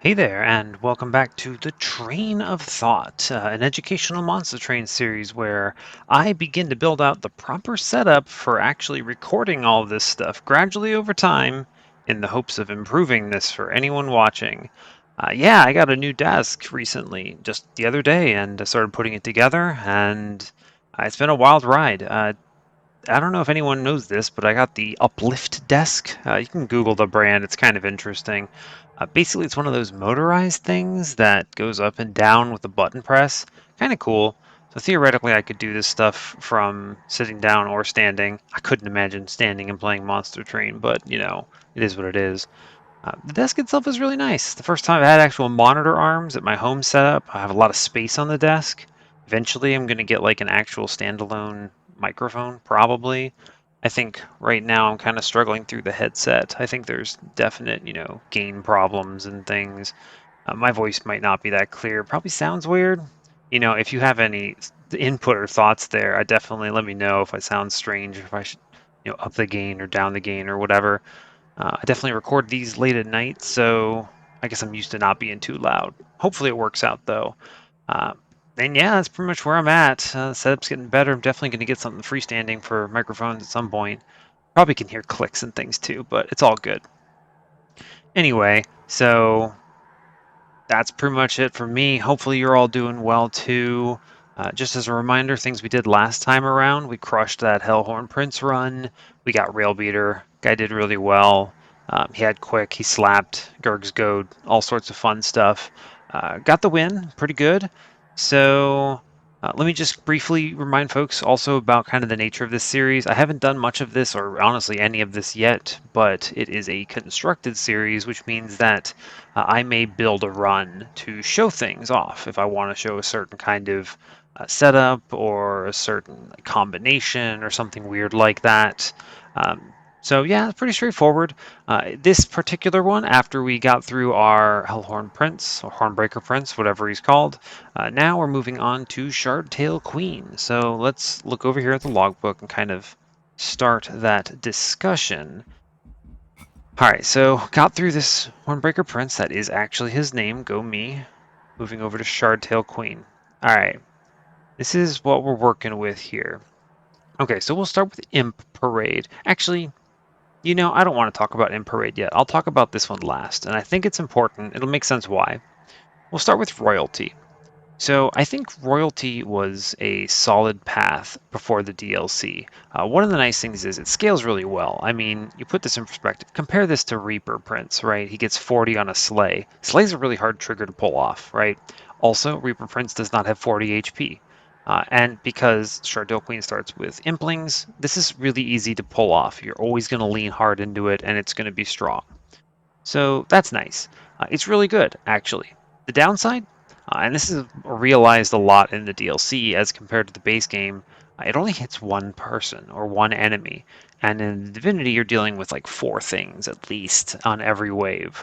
Hey there, and welcome back to the Train of Thought, an educational monster train series where I begin to build out the proper setup for actually recording all this stuff gradually over time in the hopes of improving this for anyone watching. Yeah, I got a new desk recently, just the other day, and I started putting it together, and it's been a wild ride. I don't know if anyone knows this, but I got the Uplift desk. You can Google the brand, it's kind of interesting. Basically, it's one of those motorized things that goes up and down with a button press. Kind of cool. So theoretically, I could do this stuff from sitting down or standing. I couldn't imagine standing and playing Monster Train, but it is what it is. The desk itself is really nice. The first time I had actual monitor arms at my home setup, I have a lot of space on the desk. Eventually, I'm going to get like an actual standalone microphone, probably. I think right now I'm kind of struggling through the headset. I think there's definite, gain problems and things. My voice might not be that clear. Probably sounds weird. If you have any input or thoughts there, I definitely let me know if I sound strange, if I should, up the gain or down the gain or whatever. I definitely record these late at night, so I guess I'm used to not being too loud. Hopefully it works out though. Uh, and yeah, that's pretty much where I'm at. Setup's getting better. I'm definitely going to get something freestanding for microphones at some point. Probably can hear clicks and things too, but it's all good. Anyway, so that's pretty much it for me. Hopefully you're all doing well too. Just as a reminder, things we did last time around, we crushed that Hellhorn Prince run. We got Railbeater. Guy did really well. He had quick, he slapped, Gurg's Goad, all sorts of fun stuff. Got the win, pretty good. So let me just briefly remind folks also about kind of the nature of this series. I haven't done much of this, or honestly any of this yet, but it is a constructed series, which means that I may build a run to show things off if I want to show a certain kind of setup or a certain combination or something weird like that. So yeah, it's pretty straightforward. This particular one, after we got through our Hellhorn Prince or Hornbreaker Prince, whatever he's called, now we're moving on to Shardtail Queen. So let's look over here at the logbook and kind of start that discussion. All right, so got through this Hornbreaker Prince. That is actually his name. Go me. Moving over to Shardtail Queen. All right, this is what we're working with here. Okay, so we'll start with Imp Parade. Actually, I don't want to talk about Imp Parade yet. I'll talk about this one last, and I think it's important. It'll make sense why. We'll start with Royalty. So I think Royalty was a solid path before the DLC. One of the nice things is it scales really well. I mean, you put this in perspective. Compare this to Reaper Prince, right? He gets 40 on a Slay. Slay's a really hard trigger to pull off, right? Also, Reaper Prince does not have 40 HP. And because Shardtail Queen starts with Implings, this is really easy to pull off. You're always going to lean hard into it, and it's going to be strong. So that's nice. It's really good, actually. The downside, and this is realized a lot in the DLC as compared to the base game, it only hits one person or one enemy. And in Divinity, you're dealing with like four things at least on every wave.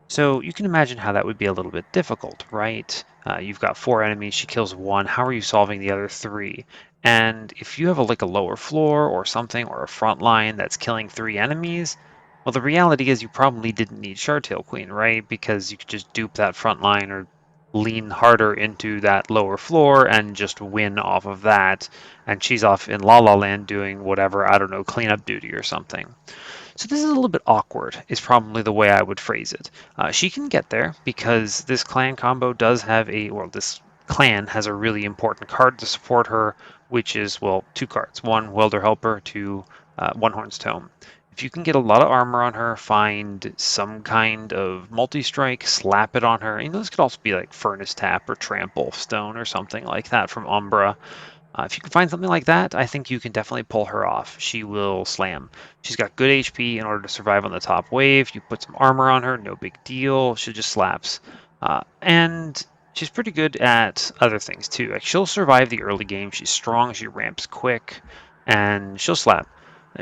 So you can imagine how that would be a little bit difficult, right? You've got four enemies, she kills one. How are you solving the other three? And if you have like a lower floor or something or a front line that's killing three enemies, well, the reality is you probably didn't need Shardtail Queen, right? Because you could just dupe that front line or lean harder into that lower floor and just win off of that. And she's off in La La Land doing whatever, I don't know, cleanup duty or something. So this is a little bit awkward, is probably the way I would phrase it. She can get there because this clan combo does have this clan has a really important card to support her, which is, well, two cards. One, Welder Helper, two, One Horn's Tome. If you can get a lot of armor on her, find some kind of multi-strike, slap it on her. This could also be like Furnace Tap or Trample Stone or something like that from Umbra. If you can find something like that, I think you can definitely pull her off. She will slam. She's got good HP in order to survive on the top wave. You put some armor on her, no big deal. She just slaps. And she's pretty good at other things too. Like she'll survive the early game. She's strong. She ramps quick, and she'll slap.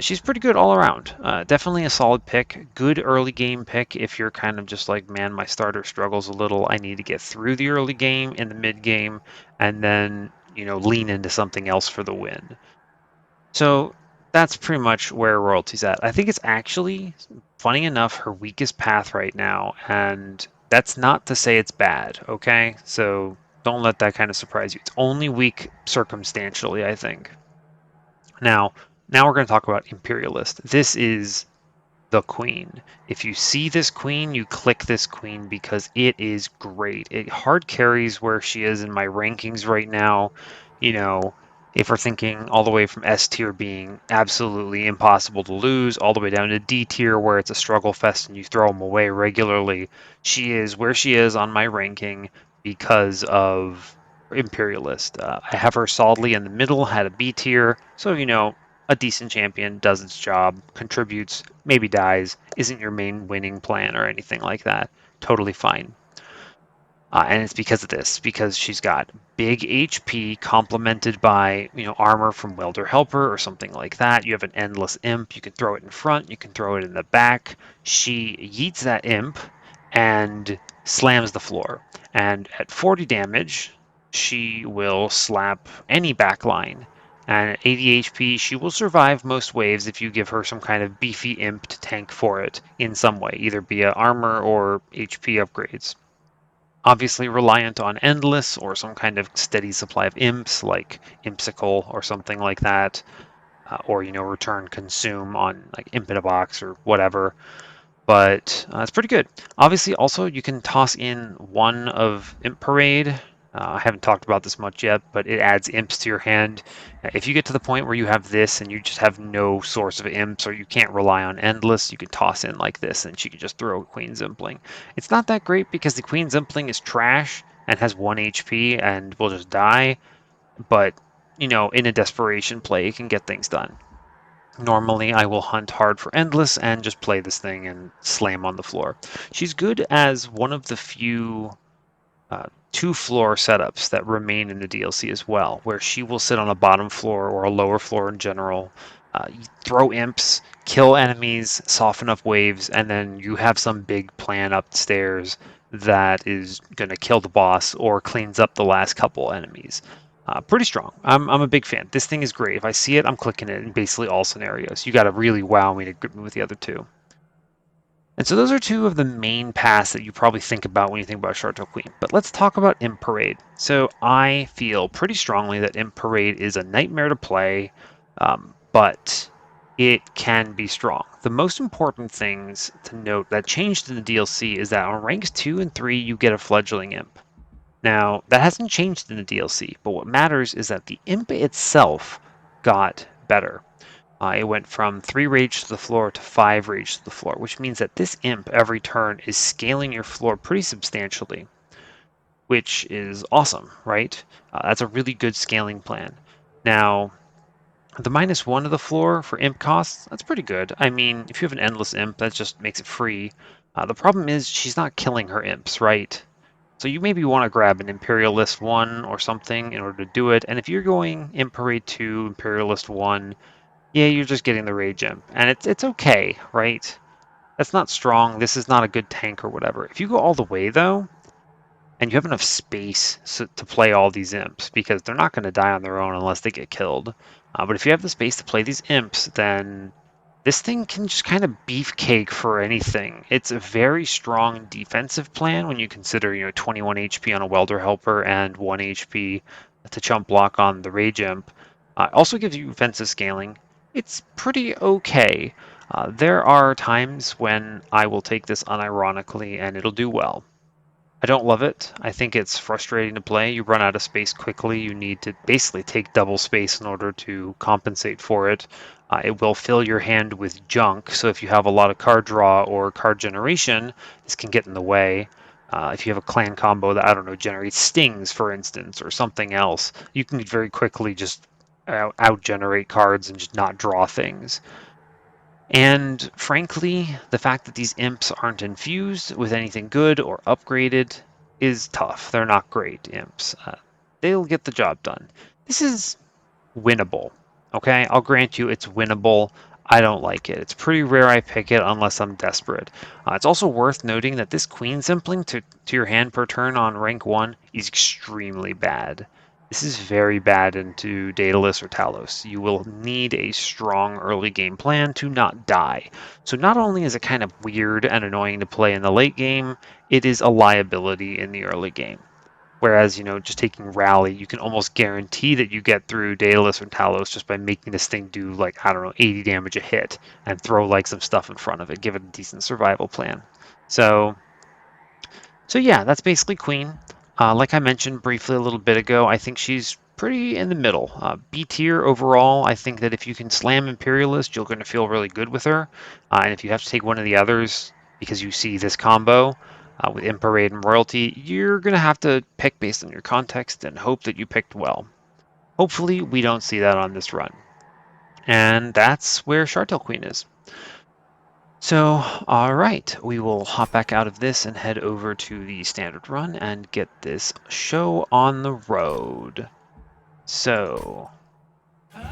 She's pretty good all around. Definitely a solid pick. Good early game pick if you're kind of just like, man, my starter struggles a little. I need to get through the early game, in the mid game, and then lean into something else for the win. So that's pretty much where Royalty's at. I think it's actually, funny enough, her weakest path right now, and That's not to say it's bad, okay? So don't let that kind of surprise you. It's only weak circumstantially, I think. Now we're going to talk about Imperialist. This is the queen. If you see this queen, you click this queen because it is great. It hard carries where she is in my rankings right now. You know, if we're thinking all the way from S tier being absolutely impossible to lose, all the way down to D tier where it's a struggle fest and you throw them away regularly, she is where she is on my ranking because of Imperialist. I have her solidly in the middle, had a B tier, so a decent champion, does its job, contributes, maybe dies, isn't your main winning plan or anything like that. Totally fine. And it's because of this, because she's got big HP complemented by, armor from Welder Helper or something like that. You have an endless imp. You can throw it in front. You can throw it in the back. She yeets that imp and slams the floor. And at 40 damage, she will slap any backline. And at 80 HP, she will survive most waves if you give her some kind of beefy imp to tank for it in some way, either via armor or HP upgrades. Obviously reliant on endless or some kind of steady supply of imps like Impsicle or something like that, or return consume on like Imp in a box or whatever. But it's pretty good. Obviously, also you can toss in one of Imp Parade. I haven't talked about this much yet, but it adds imps to your hand. If you get to the point where you have this and you just have no source of imps or you can't rely on endless, you can toss in like this and she can just throw a Queen Zimpling. It's not that great because the Queen Zimpling is trash and has 1 HP and will just die, but in a desperation play, it can get things done. Normally, I will hunt hard for Endless and just play this thing and slam on the floor. She's good as one of the few two-floor setups that remain in the DLC as well, where she will sit on a bottom floor or a lower floor in general, throw imps, kill enemies, soften up waves, and then you have some big plan upstairs that is going to kill the boss or cleans up the last couple enemies. Pretty strong. I'm a big fan. This thing is great. If I see it, I'm clicking it in basically all scenarios. You got to really wow me to grip me with the other two. And so those are two of the main paths that you probably think about when you think about Shardtail Queen. But let's talk about Imp Parade. So I feel pretty strongly that Imp Parade is a nightmare to play, but it can be strong. The most important things to note that changed in the DLC is that on ranks 2 and 3, you get a fledgling Imp. Now, that hasn't changed in the DLC, but what matters is that the Imp itself got better. It went from 3 rage to the floor to 5 rage to the floor, which means that this imp every turn is scaling your floor pretty substantially, which is awesome, right? That's a really good scaling plan. Now, the -1 of the floor for imp costs, that's pretty good. I mean, if you have an endless imp, that just makes it free. The problem is she's not killing her imps, right? So you maybe want to grab an Imperialist 1 or something in order to do it. And if you're going Imp Parade 2, Imperialist 1, yeah, you're just getting the rage imp, and it's okay, right? That's not strong. This is not a good tank or whatever. If you go all the way though, and you have enough space to play all these imps, because they're not going to die on their own unless they get killed. But if you have the space to play these imps, then this thing can just kind of beefcake for anything. It's a very strong defensive plan when you consider, 21 HP on a welder helper and 1 HP to chump block on the rage imp. Also gives you offensive scaling. It's pretty okay. There are times when I will take this unironically and it'll do well. I don't love it. I think it's frustrating to play. You run out of space quickly. You need to basically take double space in order to compensate for it. It will fill your hand with junk, so if you have a lot of card draw or card generation, this can get in the way. If you have a clan combo that, I don't know, generates stings, for instance, or something else, you can very quickly just out-generate cards and just not draw things. And frankly, the fact that these imps aren't infused with anything good or upgraded is tough. They're not great imps. They'll get the job done. This is winnable. Okay, I'll grant you it's winnable. I don't like it. It's pretty rare I pick it unless I'm desperate. It's also worth noting that this Queen Zimpling to your hand per turn on rank 1 is extremely bad. This is very bad into Daedalus or Talos. You will need a strong early game plan to not die. So not only is it kind of weird and annoying to play in the late game, it is a liability in the early game. Whereas, just taking Rally, you can almost guarantee that you get through Daedalus or Talos just by making this thing do, like, I don't know, 80 damage a hit and throw, like, some stuff in front of it, give it a decent survival plan. So yeah, that's basically Queen. Like I mentioned briefly a little bit ago, I think she's pretty in the middle. B tier overall. I think that if you can slam Imperialist, you're going to feel really good with her. And if you have to take one of the others because you see this combo with Imparade and Royalty, you're going to have to pick based on your context and hope that you picked well. Hopefully, we don't see that on this run. And that's where Shardtail Queen is. So, all right, we will hop back out of this and head over to the standard run and get this show on the road. So, all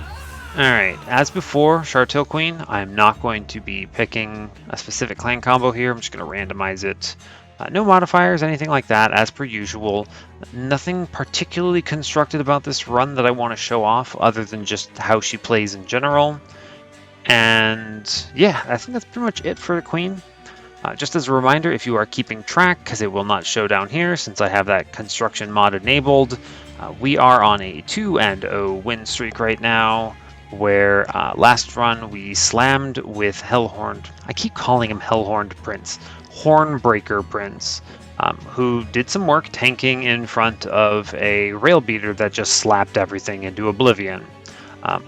right, as before, Shardtail Queen, I'm not going to be picking a specific clan combo here. I'm just going to randomize it. No modifiers, anything like that, as per usual. Nothing particularly constructed about this run that I want to show off, other than just how she plays in general. And yeah, I think that's pretty much it for the Queen. Just as a reminder, if you are keeping track, because it will not show down here since I have that construction mod enabled, we are on a 2-0 win streak right now, where last run we slammed with Hellhorned. I keep calling him Hellhorned Prince, Hornbreaker Prince, who did some work tanking in front of a rail beater that just slapped everything into oblivion.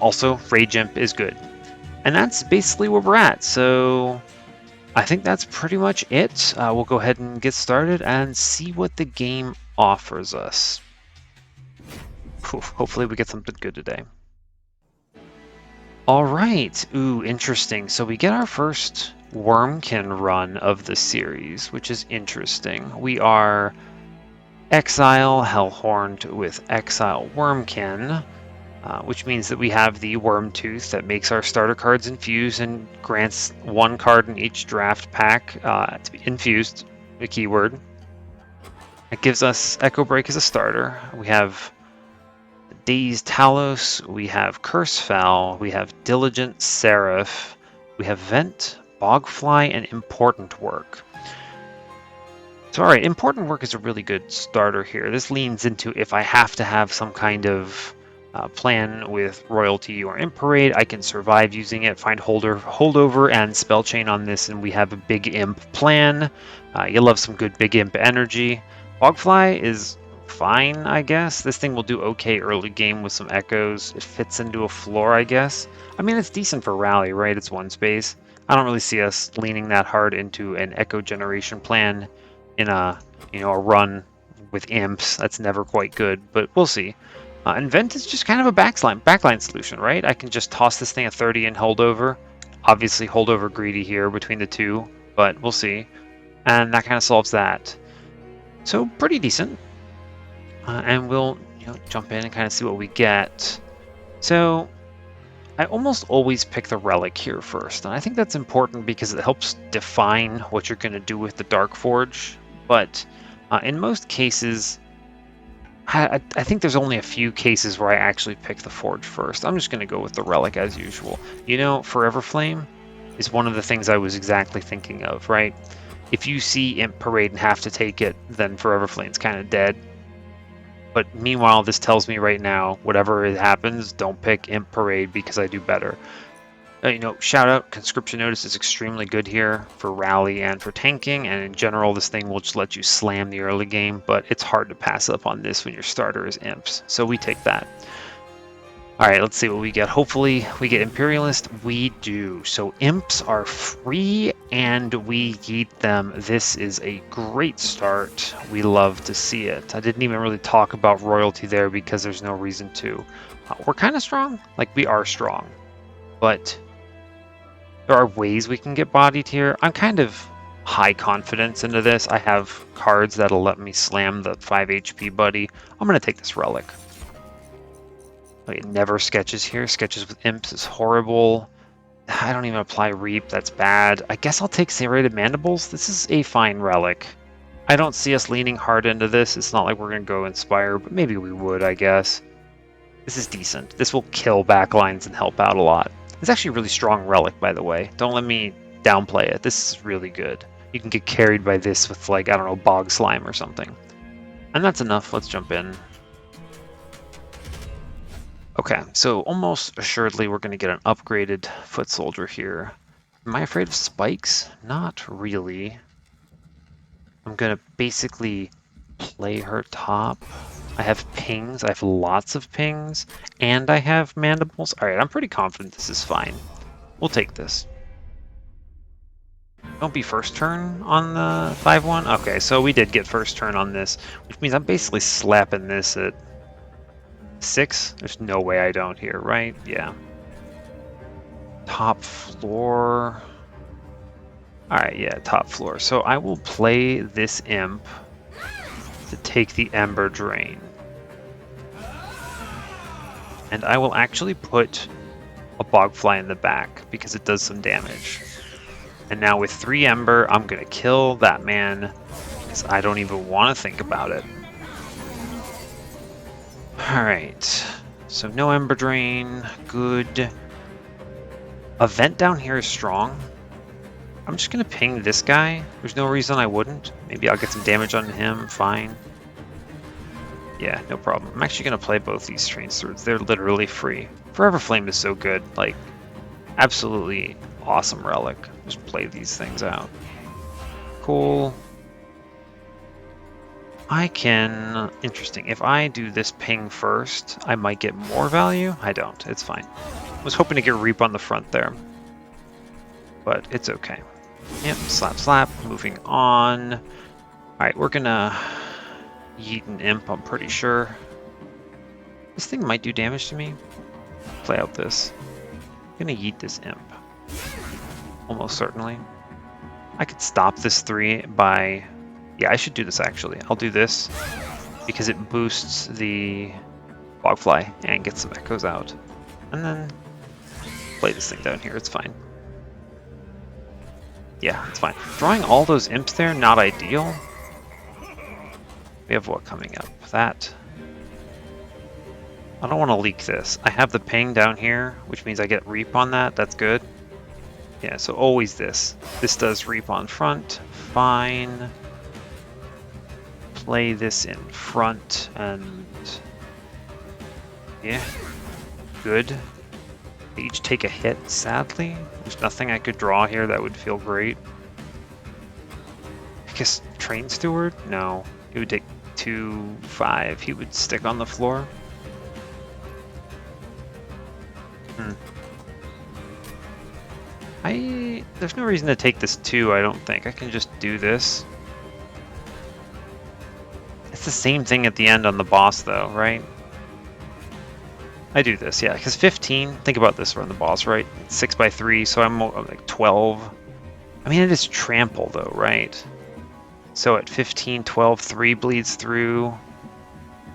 Also, Rage Imp is good. And that's basically where we're at, so I think that's pretty much it. We'll go ahead and get started and see what the game offers us. Hopefully we get something good today. All right, ooh, interesting. So we get our first Wurmkin run of the series, which is interesting. We are Exile Hellhorned with Exile Wurmkin. Which means that we have the Worm Tooth that makes our starter cards infuse and grants one card in each draft pack to be infused, a keyword. It gives us Echo Break as a starter. We have Dazed Talos, we have Cursefell, we have Diligent Seraph, we have Vent, Bogfly, and Important Work. So alright, Important Work is a really good starter here. This leans into if I have to have some kind of plan with Royalty or Imparade, I can survive using it, find Holdover and Spell Chain on this, and we have a big imp plan. You love some good big imp energy. Bogfly is fine, I guess. This thing will do okay early game with some echoes. It fits into a floor, I guess. I mean, it's decent for rally, right? It's one space. I don't really see us leaning that hard into an echo generation plan in a run with imps. That's never quite good, but we'll see. And Vent is just kind of a backline solution, right? I can just toss this thing at 30 and hold over. Obviously, hold over greedy here between the two, but we'll see. And that kind of solves that. So pretty decent. And we'll jump in and kind of see what we get. So I almost always pick the relic here first, and I think that's important because it helps define what you're going to do with the Dark Forge. But in most cases, I think there's only a few cases where I actually pick the Forge first. I'm just going to go with the Relic as usual. Forever Flame is one of the things I was exactly thinking of, right? If you see Imp Parade and have to take it, then Forever Flame's kind of dead. But meanwhile, this tells me right now, whatever it happens, don't pick Imp Parade because I do better. Shout out, Conscription Notice is extremely good here for rally and for tanking, and in general, this thing will just let you slam the early game, but it's hard to pass up on this when your starter is imps, so we take that. Alright, let's see what we get. Hopefully, we get Imperialist. We do. So imps are free, and we eat them. This is a great start. We love to see it. I didn't even really talk about Royalty there because there's no reason to. We're kind of strong. We are strong. But there are ways we can get bodied here. I'm kind of high confidence into this. I have cards that'll let me slam the 5 HP buddy. I'm going to take this relic. It never sketches here. Sketches with imps is horrible. I don't even apply Reap. That's bad. I guess I'll take Serrated Mandibles. This is a fine relic. I don't see us leaning hard into this. It's not like we're going to go Inspire, but maybe we would, I guess. This is decent. This will kill backlines and help out a lot. It's actually a really strong relic, by the way. Don't let me downplay it. This is really good. You can get carried by this with, like, I don't know, bog slime or something. And that's enough. Let's jump in. Okay, so almost assuredly we're going to get an upgraded foot soldier here. Am I afraid of spikes? Not really. I'm going to basically play her top. I have pings. I have lots of pings. And I have mandibles. Alright, I'm pretty confident this is fine. We'll take this. Don't be first turn on the 5-1? Okay, so we did get first turn on this, which means I'm basically slapping this at 6. There's no way I don't here, right? Yeah. Top floor. Alright, yeah, top floor. So I will play this imp to take the Ember Drain. And I will actually put a Bogfly in the back because it does some damage. And now with 3 Ember, I'm going to kill that man because I don't even want to think about it. Alright, so no Ember Drain, good. A vent down here is strong. I'm just going to ping this guy. There's no reason I wouldn't. Maybe I'll get some damage on him, fine. Yeah, no problem. I'm actually going to play both these train swords. They're literally free. Forever Flame is so good, like, absolutely awesome relic. Just play these things out. Cool. I can... Interesting. If I do this ping first, I might get more value. I don't. It's fine. I was hoping to get Reap on the front there. But it's okay. Yep, slap, slap. Moving on. Alright, we're gonna yeet an imp, I'm pretty sure. This thing might do damage to me. Play out this. I'm gonna yeet this imp. Almost certainly. I could stop this 3 by... Yeah, I should do this actually. I'll do this because it boosts the Bogfly and gets some echoes out. And then play this thing down here, it's fine. Yeah, it's fine. Drawing all those imps there, not ideal. We have what coming up? That. I don't want to leak this. I have the ping down here, which means I get Reap on that. That's good. Yeah, so always this. This does Reap on front. Fine. Play this in front and... Yeah. Good. They each take a hit, sadly. There's nothing I could draw here that would feel great. I guess Train Steward? No. He would take 2, 5. He would stick on the floor. There's no reason to take this 2, I don't think. I can just do this. It's the same thing at the end on the boss, though, right? I do this, yeah, because 15, think about this on the boss, right? 6 by 3, so I'm like 12. I mean, it is trample, though, right? So at 15, 12, 3 bleeds through.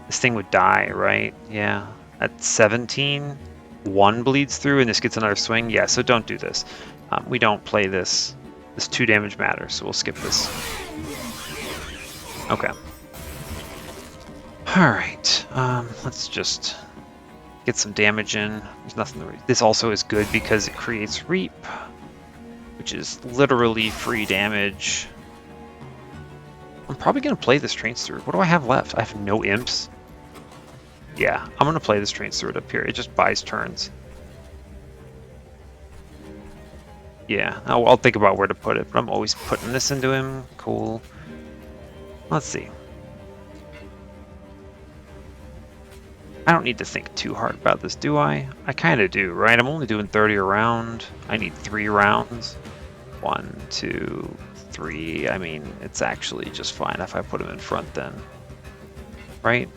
This thing would die, right? Yeah. At 17, 1 bleeds through, and this gets another swing. Yeah, so don't do this. We don't play this. This 2 damage matters, so we'll skip this. Okay. Alright, let's just get some damage in. There's nothing to read. This also is good because it creates Reap, which is literally free damage. I'm probably going to play this Train Steward. What do I have left? I have no imps. Yeah, I'm going to play this Train Steward up here. It just buys turns. Yeah, I'll think about where to put it, but I'm always putting this into him. Cool. Let's see. I don't need to think too hard about this, do I? I kind of do, right? I'm only doing 30 a round. I need 3 rounds. 1, 2, 3. I mean, it's actually just fine if I put him in front then. Right?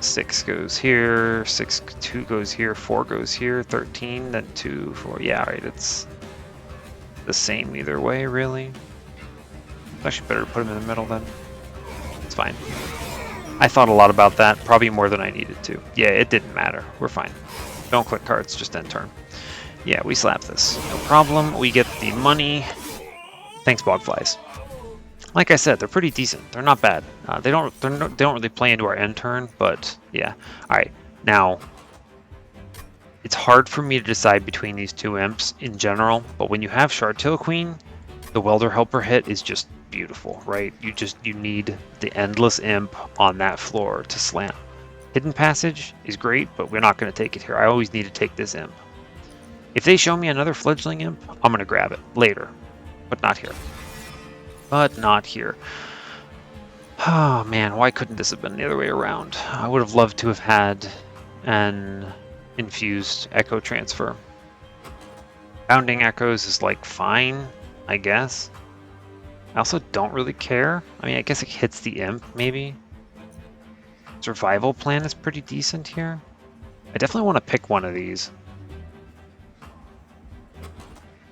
6 goes here, 6, 2 goes here, 4 goes here, 13, then 2, 4. Yeah, right, it's the same either way, really. It's actually better to put him in the middle then. It's fine. I thought a lot about that, probably more than I needed to. Yeah, it didn't matter. We're fine. Don't click cards, just end turn. Yeah, we slap this. No problem. We get the money. Thanks, Bogflies. Like I said, they're pretty decent. They're not bad. They don't really play into our end turn, but yeah. All right, now it's hard for me to decide between these 2 imps in general. But when you have Shardtail Queen, The Welder Helper hit is just beautiful, right? You need the Endless Imp on that floor to slam. Hidden Passage is great, but we're not going to take it here. I always need to take this Imp. If they show me another Fledgling Imp, I'm going to grab it later, but not here. But not here. Oh man, why couldn't this have been the other way around? I would have loved to have had an infused Echo Transfer. Bounding Echoes is like fine, I guess. I also don't really care. I mean, I guess it hits the Imp, maybe. Survival Plan is pretty decent here. I definitely want to pick one of these.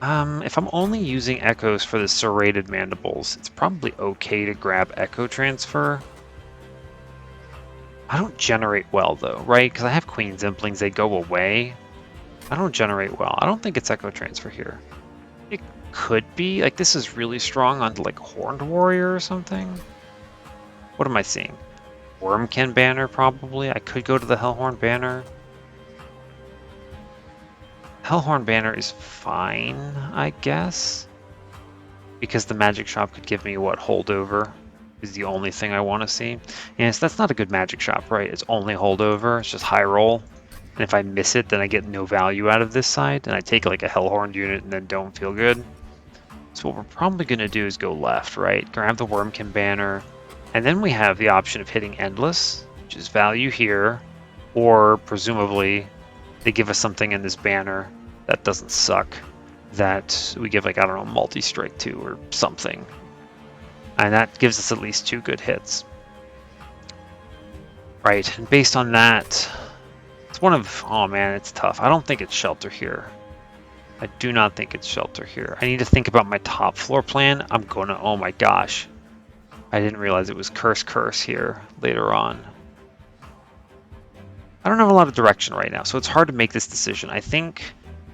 If I'm only using Echoes for the Serrated Mandibles, it's probably okay to grab Echo Transfer. I don't generate well, though, right? Because I have Queen's Implings, they go away. I don't generate well. I don't think it's Echo Transfer here. It could be. Like, this is really strong on, like, Horned Warrior or something. What am I seeing? Wurmkin banner, probably. I could go to the Hellhorned banner. Hellhorned banner is fine, I guess. Because the magic shop could give me what holdover is the only thing I want to see. Yes, that's not a good magic shop, right? It's only holdover. It's just high roll. And if I miss it, then I get no value out of this side, and I take like a Hellhorned unit and then don't feel good. So what we're probably going to do is go left, right? Grab the Wurmkin banner, and then we have the option of hitting Endless, which is value here, or presumably they give us something in this banner that doesn't suck, that we give like, I don't know, multi-strike to or something. And that gives us at least 2 good hits. Right, and based on that, it's one of, oh man, it's tough. I don't think it's Shelter here. I do not think it's Shelter here. I need to think about my top floor plan. I'm gonna, oh my gosh. I didn't realize it was Curse here later on. I don't have a lot of direction right now, so it's hard to make this decision. I think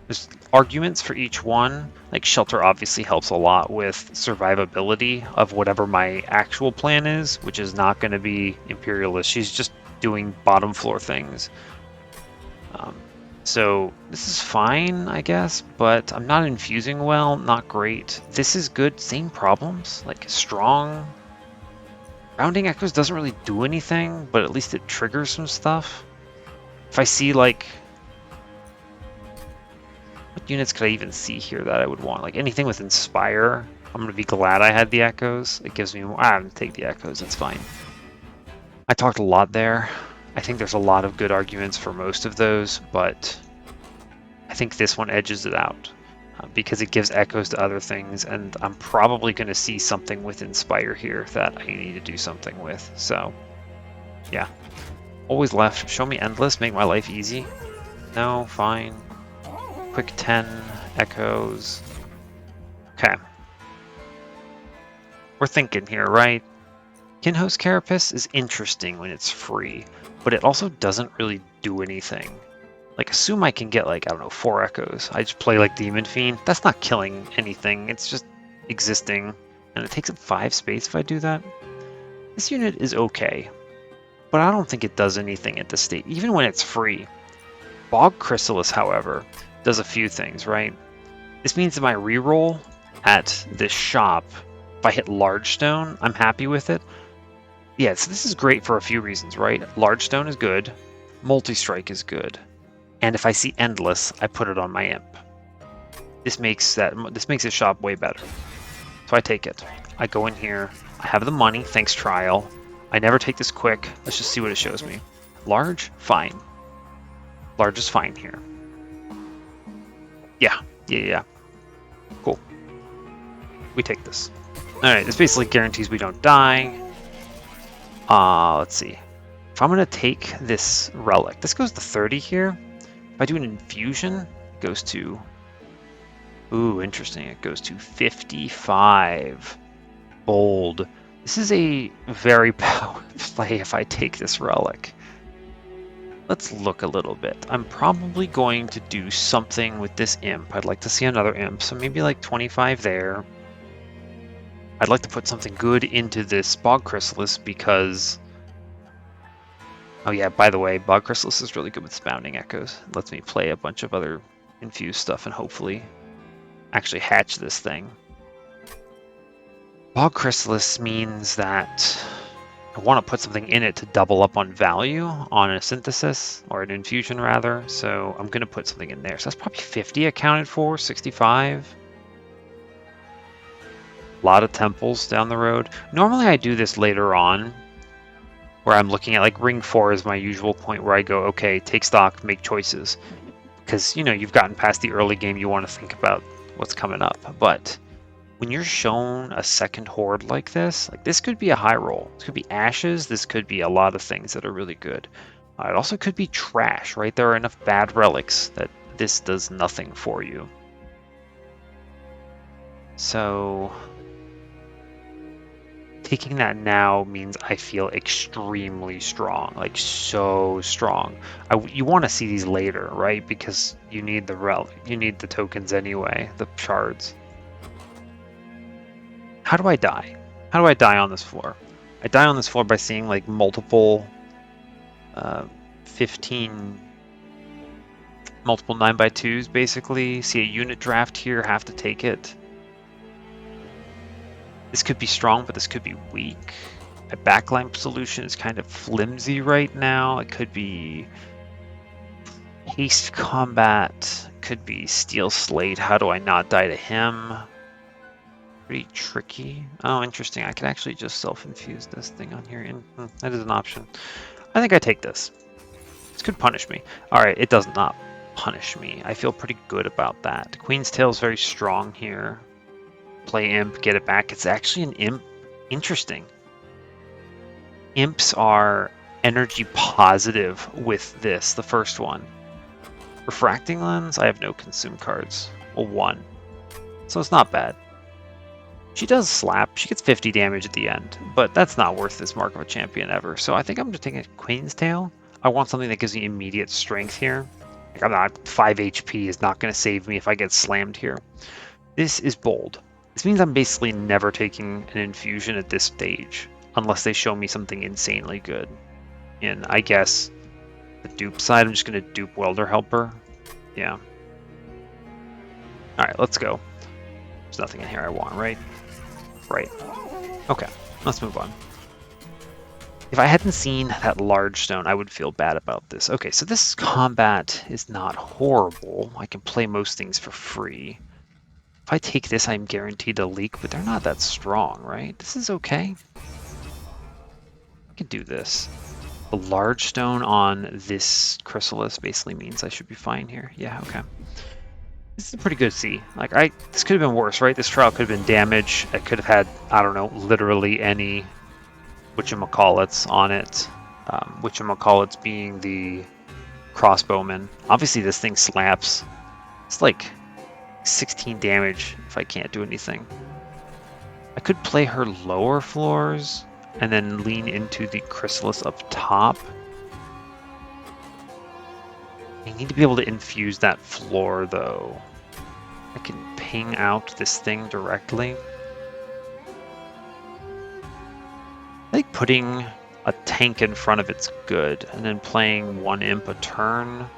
there's arguments for each one. Like Shelter obviously helps a lot with survivability of whatever my actual plan is, which is not going to be Imperialist. She's just doing bottom floor things. So this is fine, I guess, but I'm not infusing well, not great. This is good, same problems, like strong. Rounding Echoes doesn't really do anything, but at least it triggers some stuff. If I see like, what units could I even see here that I would want? Like anything with Inspire, I'm gonna be glad I had the Echoes. It gives me more, I'm gonna take the Echoes, that's fine. I talked a lot there. I think there's a lot of good arguments for most of those, but I think this one edges it out because it gives echoes to other things, and I'm probably going to see something with Inspire here that I need to do something with. So, yeah. Always left. Show me Endless, make my life easy. No, fine. Quick 10, echoes. Okay. We're thinking here, right? Kinhost Carapace is interesting when it's free, but it also doesn't really do anything. Like, assume I can get, like, I don't know, 4 echoes. I just play, like, Demon Fiend. That's not killing anything. It's just existing. And it takes up 5 space if I do that. This unit is okay, but I don't think it does anything at this state, even when it's free. Bog Chrysalis, however, does a few things, right? This means that my reroll at this shop, if I hit Large Stone, I'm happy with it. Yeah, so this is great for a few reasons, right? Large Stone is good, Multi-Strike is good, and if I see Endless, I put it on my Imp. This makes this shop way better. So I take it. I go in here, I have the money, thanks Trial. I never take this quick, let's just see what it shows me. Large? Fine. Large is fine here. Yeah. Cool. We take this. Alright, this basically guarantees we don't die. Let's see. If I'm going to take this relic, this goes to 30 here. If I do an infusion, it goes to... Ooh, interesting. It goes to 55. Bold. This is a very powerful play if I take this relic. Let's look a little bit. I'm probably going to do something with this Imp. I'd like to see another Imp, so maybe like 25 there. I'd like to put something good into this Bog Chrysalis because... Oh yeah, by the way, Bog Chrysalis is really good with Bounding Echoes. It lets me play a bunch of other infused stuff and hopefully actually hatch this thing. Bog Chrysalis means that I want to put something in it to double up on value on a synthesis, or an infusion rather, so I'm going to put something in there. So that's probably 50 accounted for, 65. A lot of temples down the road. Normally I do this later on, where I'm looking at like ring 4 is my usual point where I go, okay, take stock, make choices. Because, you know, you've gotten past the early game, you want to think about what's coming up. But when you're shown a second horde like this could be a high roll. This could be ashes. This could be a lot of things that are really good. It also could be trash, right? There are enough bad relics that this does nothing for you. So taking that now means I feel extremely strong, like so strong. You want to see these later, right? Because you need the tokens anyway, the shards. How do I die? How do I die on this floor? I die on this floor by seeing like multiple 9x2s basically. See a unit draft here, have to take it. This could be strong, but this could be weak. A backline solution is kind of flimsy right now. It could be haste combat, could be steel slate. How do I not die to him? Pretty tricky. Oh, interesting. I could actually just self-infuse this thing on here. That is an option. I think I take this. This could punish me. Alright, it does not punish me. I feel pretty good about that. Queen's Tail is very strong here. Play Imp, get it back. It's actually an Imp. Interesting. Imps are energy positive with this, the first one. Refracting Lens, I have no consume cards. Well, 1. So it's not bad. She does slap. She gets 50 damage at the end, but that's not worth this mark of a champion ever. So I think I'm just taking a Queen's Tail. I want something that gives me immediate strength here. Like I'm not 5 HP is not going to save me if I get slammed here. This is bold. This means I'm basically never taking an infusion at this stage, unless they show me something insanely good. And I guess the dupe side, I'm just going to dupe Welder Helper. Yeah. Alright, let's go. There's nothing in here I want, right? Right. Okay, let's move on. If I hadn't seen that large stone, I would feel bad about this. Okay, so this combat is not horrible. I can play most things for free. If I take this, I'm guaranteed to leak, but they're not that strong, right? This is okay. I can do this. The large stone on this chrysalis basically means I should be fine here. Yeah, okay. This is a pretty good C. Like, this could have been worse, right? This trial could have been damage. I could have had, I don't know, literally any whatchamacallits on it. Whatchamacallits being the crossbowman. Obviously, this thing slaps. It's like 16 damage if I can't do anything. I could play her lower floors and then lean into the chrysalis up top. I need to be able to infuse that floor though. I can ping out this thing directly. I think putting a tank in front of it's good, and then playing 1 imp a turn.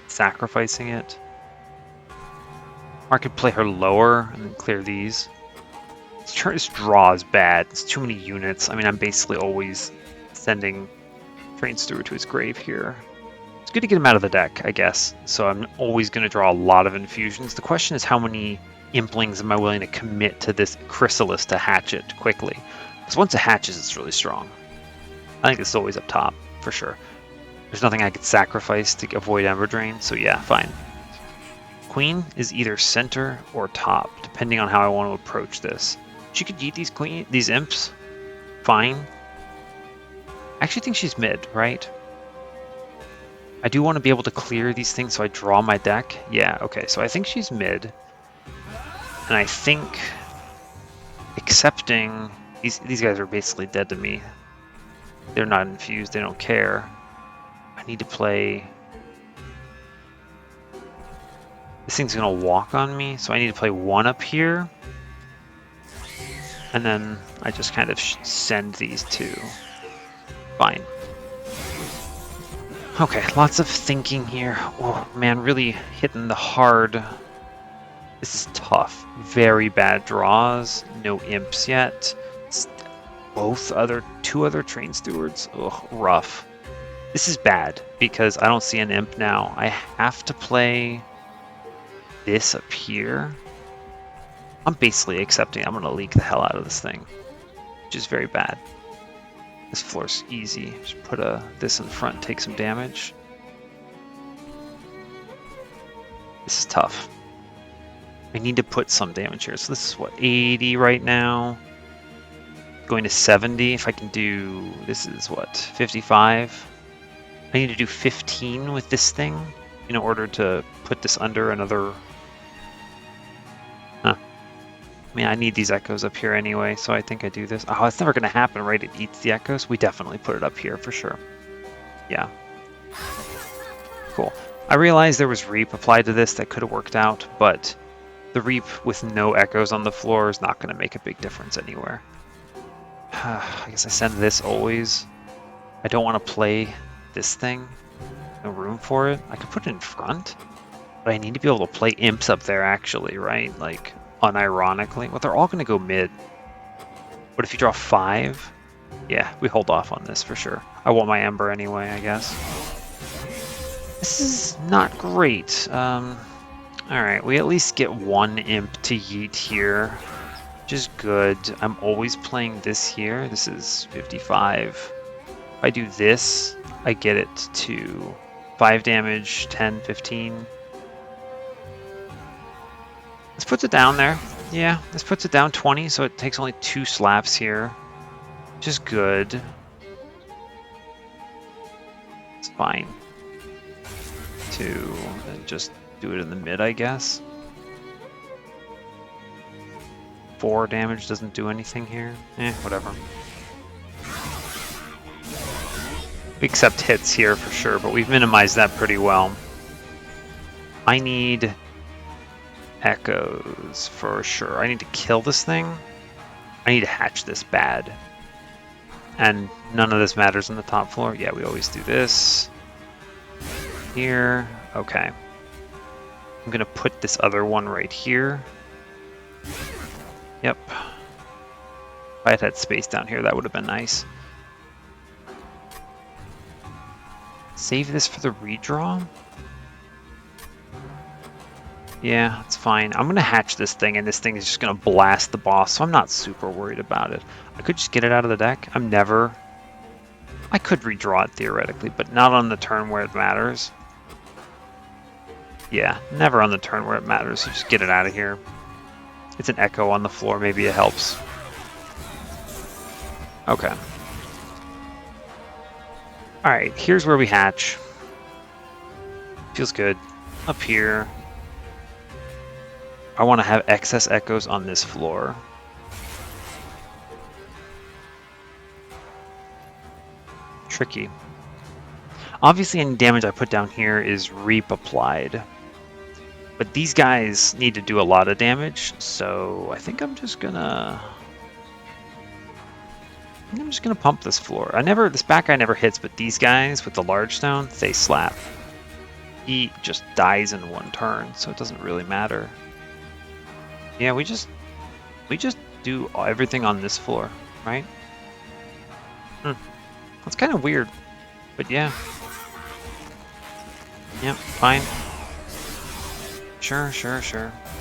Sacrificing it. Or I could play her lower and then clear these. This draw is bad. It's too many units. I mean, I'm basically always sending Train Steward to his grave here. It's good to get him out of the deck, I guess. So I'm always going to draw a lot of infusions. The question is how many Implings am I willing to commit to this chrysalis to hatch it quickly? Because once it hatches, it's really strong. I think it's always up top, for sure. There's nothing I could sacrifice to avoid Ember Drain, so yeah, fine. Queen is either center or top, depending on how I want to approach this. She could eat these imps. Fine. I actually think she's mid, right? I do want to be able to clear these things so I draw my deck. Yeah, okay, so I think she's mid. And I think accepting... These guys are basically dead to me. They're not infused, they don't care. I need to play... This thing's gonna walk on me, so I need to play 1 up here. And then I just kind of send these 2. Fine. Okay, lots of thinking here. Oh man, really hitting the hard This is tough. Very bad draws. No imps yet. Two other train stewards. Ugh, rough. This is bad because I don't see an imp now. I have to play this up here. I'm basically accepting I'm going to leak the hell out of this thing, which is very bad. This floor's easy. Just put this in front, take some damage. This is tough. I need to put some damage here. So this is what, 80 right now? Going to 70. If I can do, this is what, 55? I need to do 15 with this thing in order to put this under another. Huh. I mean, I need these echoes up here anyway, so I think I do this. Oh, it's never going to happen, right? It eats the echoes. We definitely put it up here for sure. Yeah. Cool. I realized there was Reap applied to this that could have worked out, but the Reap with no echoes on the floor is not going to make a big difference anywhere. I guess I send this always. I don't want to play this thing. No room for it. I could put it in front, but I need to be able to play imps up there actually, right? Like, unironically. Well, they're all going to go mid. But if you draw 5, yeah, we hold off on this for sure. I want my Ember anyway, I guess. This is not great. Alright, we at least get 1 imp to yeet here, which is good. I'm always playing this here. This is 55. If I do this, I get it to 5 damage, 10, 15. This puts it down there. Yeah, this puts it down 20, so it takes only 2 slaps here, which is good. It's fine. And just do it in the mid, I guess. 4 damage doesn't do anything here. Whatever. We accept hits here for sure, but we've minimized that pretty well. I need echoes for sure. I need to kill this thing. I need to hatch this bad. And none of this matters on the top floor. Yeah, we always do this. Here. Okay. I'm gonna put this other one right here. Yep. If I had space down here, that would have been nice. Save this for the redraw? Yeah, that's fine. I'm gonna hatch this thing, and this thing is just gonna blast the boss, so I'm not super worried about it. I could just get it out of the deck. I could redraw it theoretically, but not on the turn where it matters. Yeah, never on the turn where it matters. You just get it out of here. It's an echo on the floor. Maybe it helps. Okay. Alright, here's where we hatch. Feels good. Up here. I want to have excess echoes on this floor. Tricky. Obviously, any damage I put down here is Reap applied. But these guys need to do a lot of damage, so I think I'm just gonna pump this floor. This back guy never hits, but these guys with the large stone, they slap. He just dies in 1 turn, so it doesn't really matter. Yeah, we just do everything on this floor, right? That's kind of weird, but yeah. Yep, fine. Sure.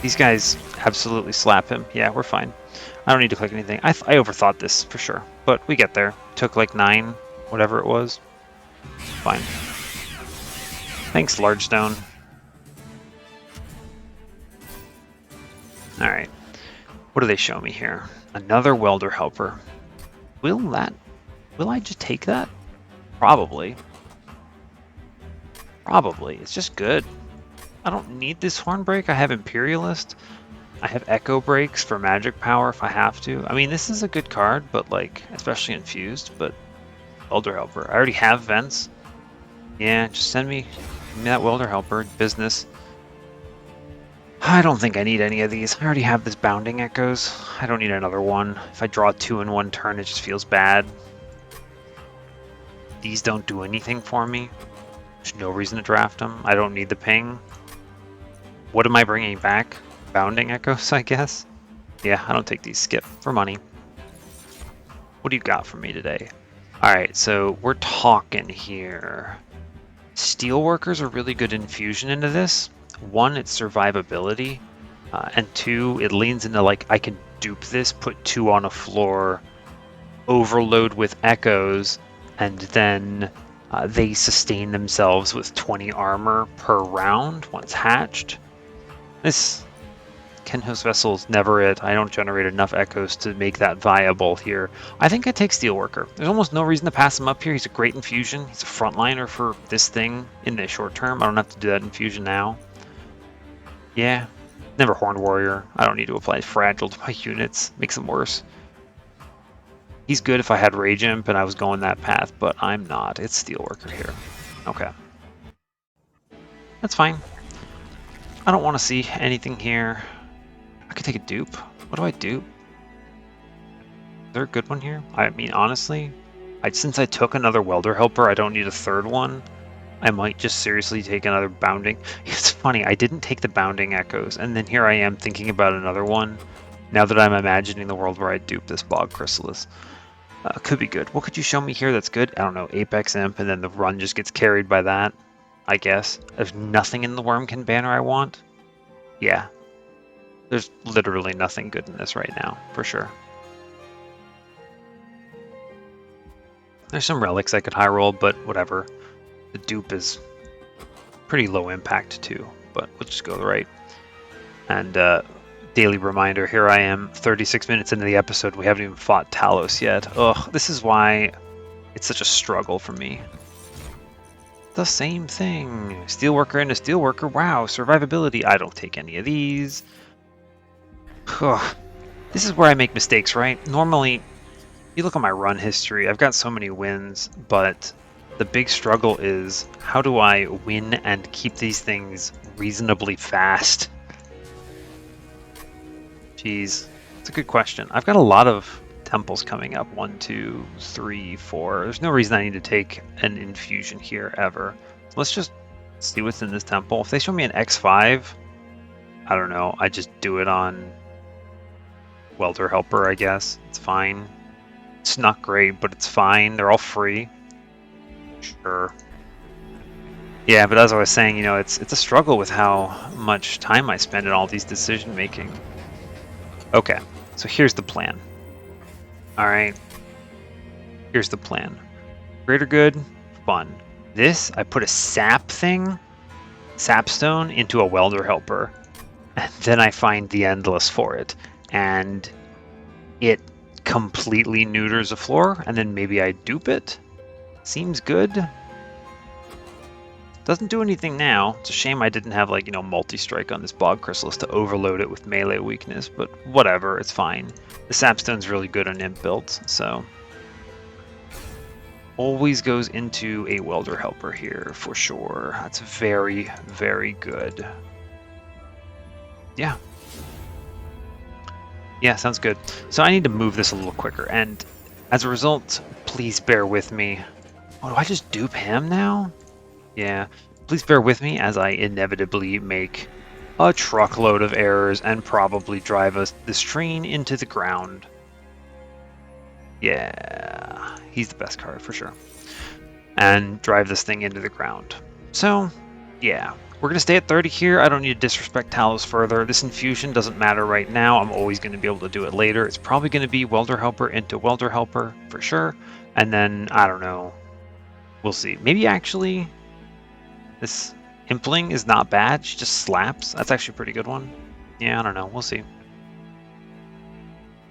These guys absolutely slap him. Yeah, we're fine. I don't need to click anything. I overthought this for sure, but we get there. Took like 9, whatever it was. Fine. Thanks, Large Stone. Alright. What do they show me here? Another Welder Helper. Will I just take that? Probably. It's just good. I don't need this Hornbreak. I have Imperialist. I have Echo Breaks for magic power if I have to. I mean, this is a good card, but like, especially infused, but Welder Helper. I already have Vents. Yeah, just give me that Welder Helper. Business. I don't think I need any of these. I already have this Bounding Echoes. I don't need another one. If I draw 2 in 1 turn, it just feels bad. These don't do anything for me. There's no reason to draft them. I don't need the ping. What am I bringing back? Bounding Echoes, I guess. Yeah, I don't take these. Skip for money. What do you got for me today? Alright, so we're talking here. Steelworkers are really good infusion into this. One, it's survivability. And two, it leans into like, I can dupe this, put 2 on a floor, overload with echoes, and then they sustain themselves with 20 armor per round once hatched. This Kenho's Vessel's never it. I don't generate enough echoes to make that viable here. I think I take Steelworker. There's almost no reason to pass him up here. He's a great infusion. He's a frontliner for this thing in the short term. I don't have to do that infusion now. Yeah. Never Horned Warrior. I don't need to apply Fragile to my units. Makes them worse. He's good if I had Rage Imp and I was going that path, but I'm not. It's Steelworker here. Okay. That's fine. I don't want to see anything here. I could take a dupe. What do I dupe? Is there a good one here? I mean, honestly, since I took another Welder Helper, I don't need a third one. I might just seriously take another Bounding. It's funny, I didn't take the Bounding Echoes, and then here I am thinking about another one, now that I'm imagining the world where I dupe this Bog Chrysalis. Could be good. What could you show me here that's good? I don't know, Apex Imp, and then the run just gets carried by that, I guess. There's nothing in the Wurmkin banner I want? Yeah. There's literally nothing good in this right now, for sure. There's some relics I could high roll, but whatever. The dupe is pretty low impact too, but we'll just go right. And daily reminder, here I am, 36 minutes into the episode, we haven't even fought Talos yet. Ugh, this is why it's such a struggle for me. The same thing. Steelworker into Steelworker, wow, survivability, I don't take any of these. Ugh. This is where I make mistakes, right? Normally, you look at my run history, I've got so many wins, but the big struggle is how do I win and keep these things reasonably fast? Jeez, it's a good question. I've got a lot of temples coming up. 1, 2, 3, 4. There's no reason I need to take an infusion here ever. Let's just see what's in this temple. If they show me an X5, I don't know, I just do it on Welder Helper, I guess. It's fine. It's not great, but it's fine. They're all free. Sure. Yeah, but as I was saying, you know, it's a struggle with how much time I spend in all these decision making. Okay, so here's the plan. Alright. Here's the plan. Greater good, fun. This, I put a sap stone into a Welder Helper, and then I find the Endless for it. And it completely neuters a floor, and then maybe I dupe it. Seems good. Doesn't do anything now. It's a shame I didn't have, like, you know, multi-strike on this Bog Chrysalis to overload it with melee weakness, but whatever, it's fine. The Sapstone's really good on imp builds, so always goes into a Welder Helper here for sure. That's very, very good. Yeah. Yeah, sounds good. So I need to move this a little quicker, and as a result, please bear with me. Oh, do I just dupe him now? Yeah. Please bear with me as I inevitably make a truckload of errors and probably drive this train into the ground. Yeah, he's the best card for sure. And drive this thing into the ground. So, yeah. We're going to stay at 30 here. I don't need to disrespect Talos further. This infusion doesn't matter right now. I'm always going to be able to do it later. It's probably going to be Welder Helper into Welder Helper for sure. And then, I don't know. We'll see. Maybe actually this Impling is not bad. She just slaps. That's actually a pretty good one. Yeah, I don't know. We'll see.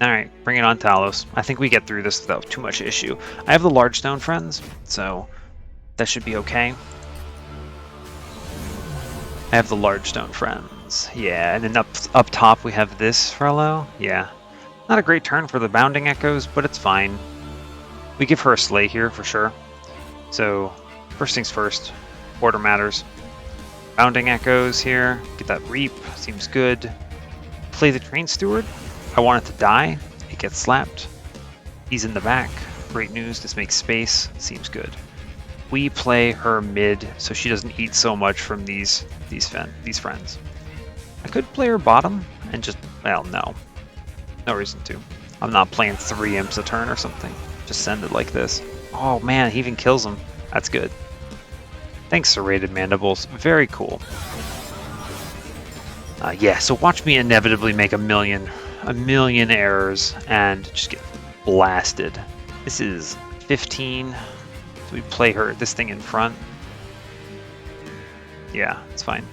Alright, bring it on, Talos. I think we get through this without too much issue. I have the large stone friends, so that should be okay. I have the large stone friends. Yeah, and then up top we have this fellow. Yeah. Not a great turn for the Bounding Echoes, but it's fine. We give her a Slay here for sure. So, first things first. Order matters. Bounding Echoes here. Get that Reap. Seems good. Play the Train Steward. I want it to die. It gets slapped. He's in the back. Great news. This makes space. Seems good. We play her mid so she doesn't eat so much from these friends. I could play her bottom and just, well, no. No reason to. I'm not playing 3 imps a turn or something. Just send it like this. Oh man, he even kills him. That's good. Thanks, Serrated Mandibles. Very cool. Yeah, so watch me inevitably make a million errors and just get blasted. This is 15. So we play this thing in front. Yeah, it's fine.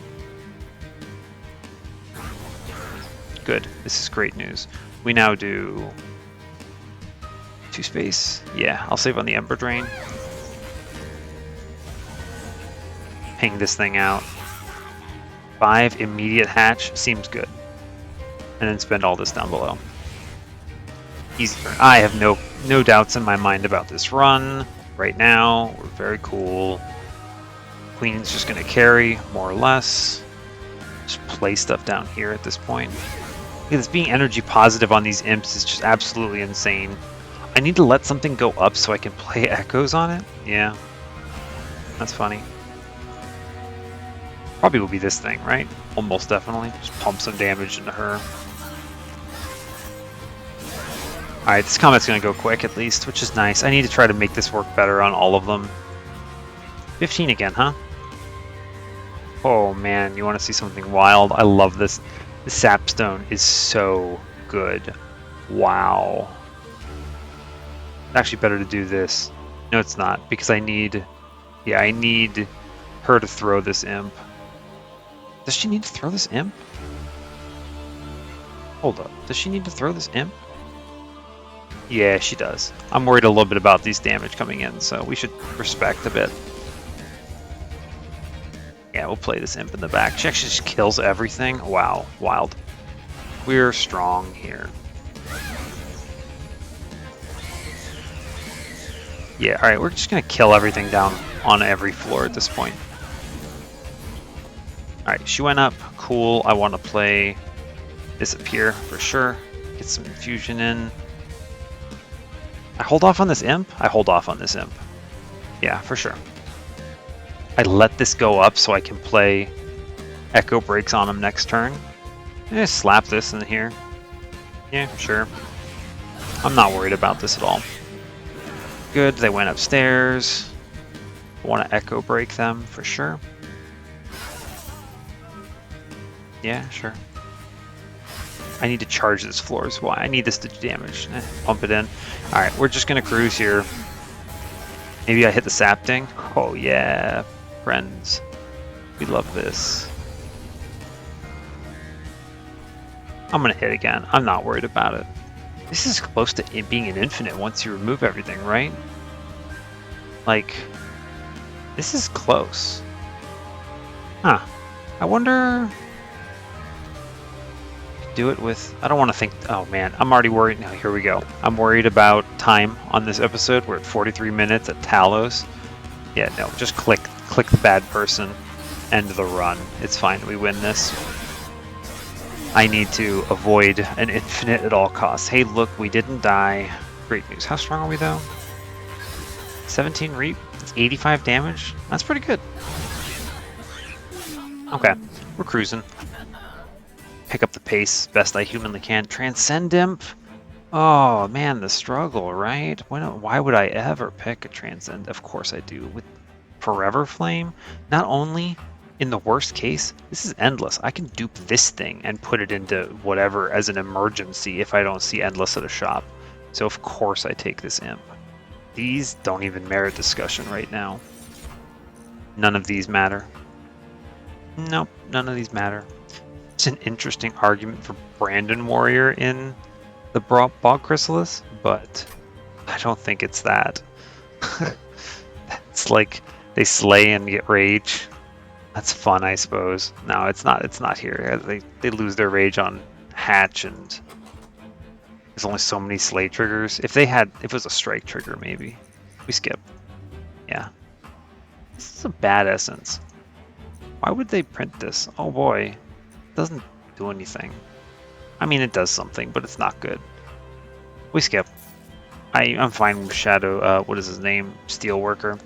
Good. This is great news. We now do 2 space. Yeah, I'll save on the Ember Drain. Ping this thing out. 5 immediate hatch seems good. And then spend all this down below. Easy turn. I have no doubts in my mind about this run. Right now, we're very cool. Queen's just gonna carry, more or less. Just play stuff down here at this point. Because being energy positive on these imps is just absolutely insane. I need to let something go up so I can play echoes on it? Yeah. That's funny. Probably will be this thing, right? Almost definitely. Just pump some damage into her. Alright, this combat's gonna go quick at least, which is nice. I need to try to make this work better on all of them. 15 again, huh? Oh man, you want to see something wild? I love this. The Sapstone is so good. Wow. It's actually better to do this. No, it's not, because I need her to throw this imp. Does she need to throw this imp? Hold up. Does she need to throw this imp? Yeah, she does. I'm worried a little bit about these damage coming in, so we should respect a bit. Yeah, we'll play this imp in the back. She actually just kills everything. Wow, wild. We're strong here. Yeah, alright, we're just gonna kill everything down on every floor at this point. Alright, she went up. Cool. I want to play this up here for sure. Get some infusion in. I hold off on this imp? I hold off on this imp. Yeah, for sure. I let this go up so I can play Echo Breaks on him next turn. Slap this in here. Yeah, sure. I'm not worried about this at all. Good, they went upstairs. I want to Echo Break them for sure. Yeah, sure. I need to charge this floor as well. I need this to do damage. Pump it in. Alright, we're just going to cruise here. Maybe I hit the sap ding. Oh yeah, friends. We love this. I'm going to hit again. I'm not worried about it. This is close to it being an infinite once you remove everything, right? Like, this is close. Huh. I wonder... do it with... I don't want to think... Oh man, I'm already worried. Now, here we go. I'm worried about time on this episode. We're at 43 minutes at Talos. Yeah, no, just click the bad person, end the run. It's fine, we win this. I need to avoid an infinite at all costs. Hey, look, we didn't die. Great news. How strong are we, though? 17 reap? That's 85 damage? That's pretty good. Okay, we're cruising. Pick up the pace best I humanly can. Transcend Imp? Oh, man, the struggle, right? Why would I ever pick a Transcend? Of course I do. With Forever Flame, not only... in the worst case, this is endless. I can dupe this thing and put it into whatever as an emergency if I don't see endless at a shop. So of course I take this imp. These don't even merit discussion right now. None of these matter. Nope, none of these matter. It's an interesting argument for Brandon Warrior in the Bog Chrysalis, but I don't think it's that. It's like they slay and get rage. That's fun, I suppose. No, it's not. It's not here. They lose their rage on hatch, and there's only so many slay triggers. If it was a strike trigger, maybe we skip. Yeah, this is a bad essence. Why would they print this? Oh boy, it doesn't do anything. I mean, it does something, but it's not good. We skip. I'm fine with Shadow. What is his name? Steelworker.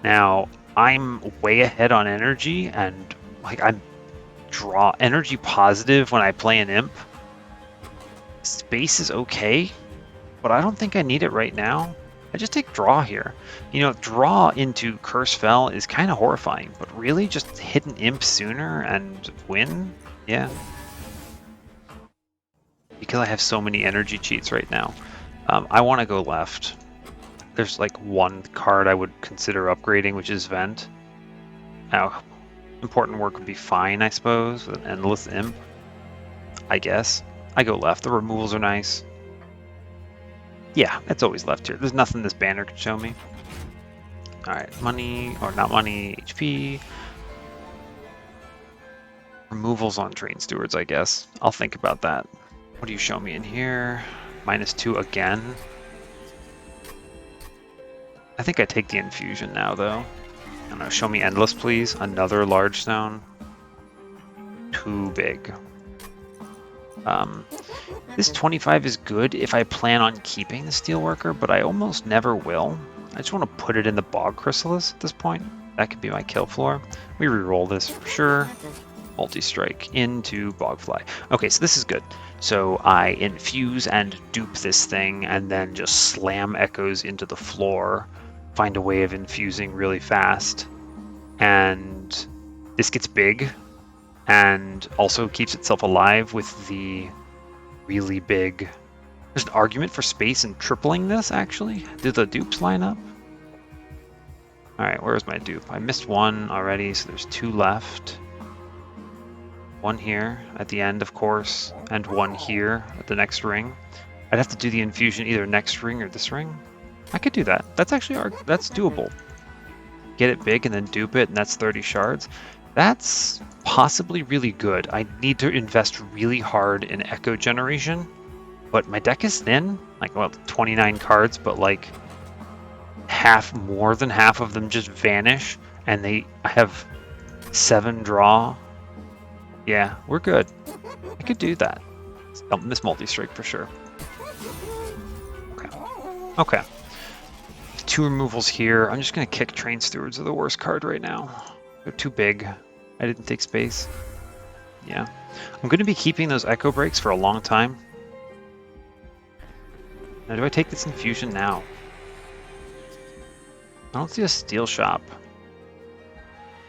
Now. I'm way ahead on energy, and like I'm draw energy positive when I play an imp. Space is okay, but I don't think I need it right now. I just take draw here. You know, draw into Curse Fell is kind of horrifying, but really just hit an imp sooner and win? Yeah. Because I have so many energy cheats right now. I want to go left. There's like one card I would consider upgrading, which is Vent. Now, important work would be fine, I suppose, with an Endless Imp. I guess. I go left. The removals are nice. Yeah, it's always left here. There's nothing this banner could show me. Alright, money, or not money, HP. Removals on Train Stewards, I guess. I'll think about that. What do you show me in here? -2 again. I think I take the infusion now, though. I don't know, show me Endless, please. Another large stone. Too big. This 25 is good if I plan on keeping the Steelworker, but I almost never will. I just want to put it in the Bog Chrysalis at this point. That could be my kill floor. We reroll this for sure. Multi-strike into Bogfly. Okay, so this is good. So I infuse and dupe this thing and then just slam echoes into the floor. Find a way of infusing really fast. And this gets big and also keeps itself alive with the really big... There's an argument for space and tripling this, actually. Do the dupes line up? Alright, where's my dupe? I missed one already, so there's 2 left. One here at the end, of course, and one here at the next ring. I'd have to do the infusion either next ring or this ring. I could do that. That's actually that's doable. Get it big and then dupe it, and that's 30 shards. That's possibly really good. I need to invest really hard in echo generation, but my deck is thin. Like, well, 29 cards, but like more than half of them just vanish, and I have 7 draw. Yeah, we're good. I could do that. I'll miss multi-strike for sure. Okay. Okay. 2 removals here. I'm just going to kick Train Stewards are the worst card right now. They're too big. I didn't take space. Yeah. I'm going to be keeping those Echo Breaks for a long time. Now, do I take this infusion now? I don't see a Steel Shop.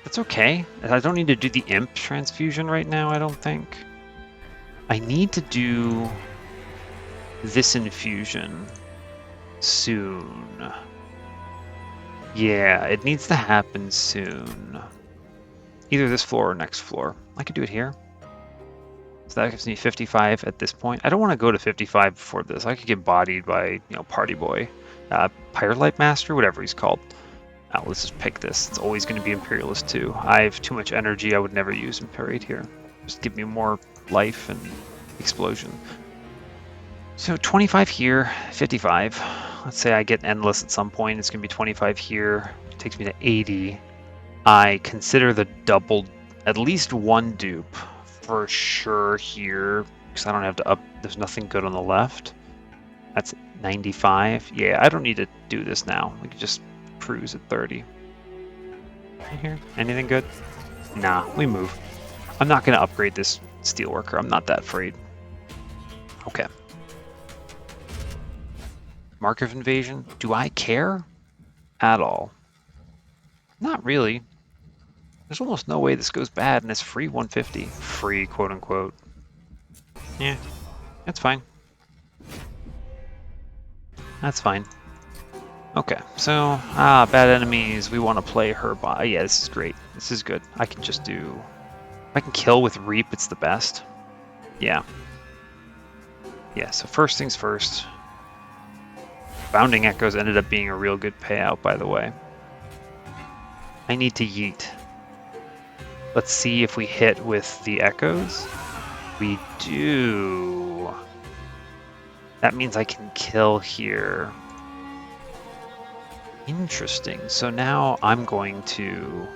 That's okay. I don't need to do the Imp transfusion right now, I don't think. I need to do this infusion soon. Yeah, it needs to happen soon. Either this floor or next floor. I could do it here. So that gives me 55 at this point. I don't want to go to 55 before this. I could get bodied by, you know, Party Boy. Pyrelight Master, whatever he's called. Let's just pick this. It's always going to be Imperialist too. I have too much energy. I would never use Imperate here. Just give me more life and explosion. So 25 here, 55. Let's say I get Endless at some point. It's going to be 25 here. It takes me to 80. I consider the double, at least one dupe for sure here, because I don't have to up, there's nothing good on the left. That's 95. Yeah, I don't need to do this now. We can just cruise at 30. Here, anything good? Nah, we move. I'm not going to upgrade this Steelworker. I'm not that afraid. Okay. Mark of Invasion. Do I care? At all. Not really. There's almost no way this goes bad, and it's free 150. Free, quote unquote. Yeah, that's fine. That's fine. Okay, so, bad enemies. We want to play her bot. Yeah, this is great. This is good. I can just do... If I can kill with Reap, it's the best. Yeah. Yeah, so first things first. Bounding Echoes ended up being a real good payout, by the way. I need to yeet. Let's see if we hit with the Echoes. We do. That means I can kill here. Interesting. So now I'm going to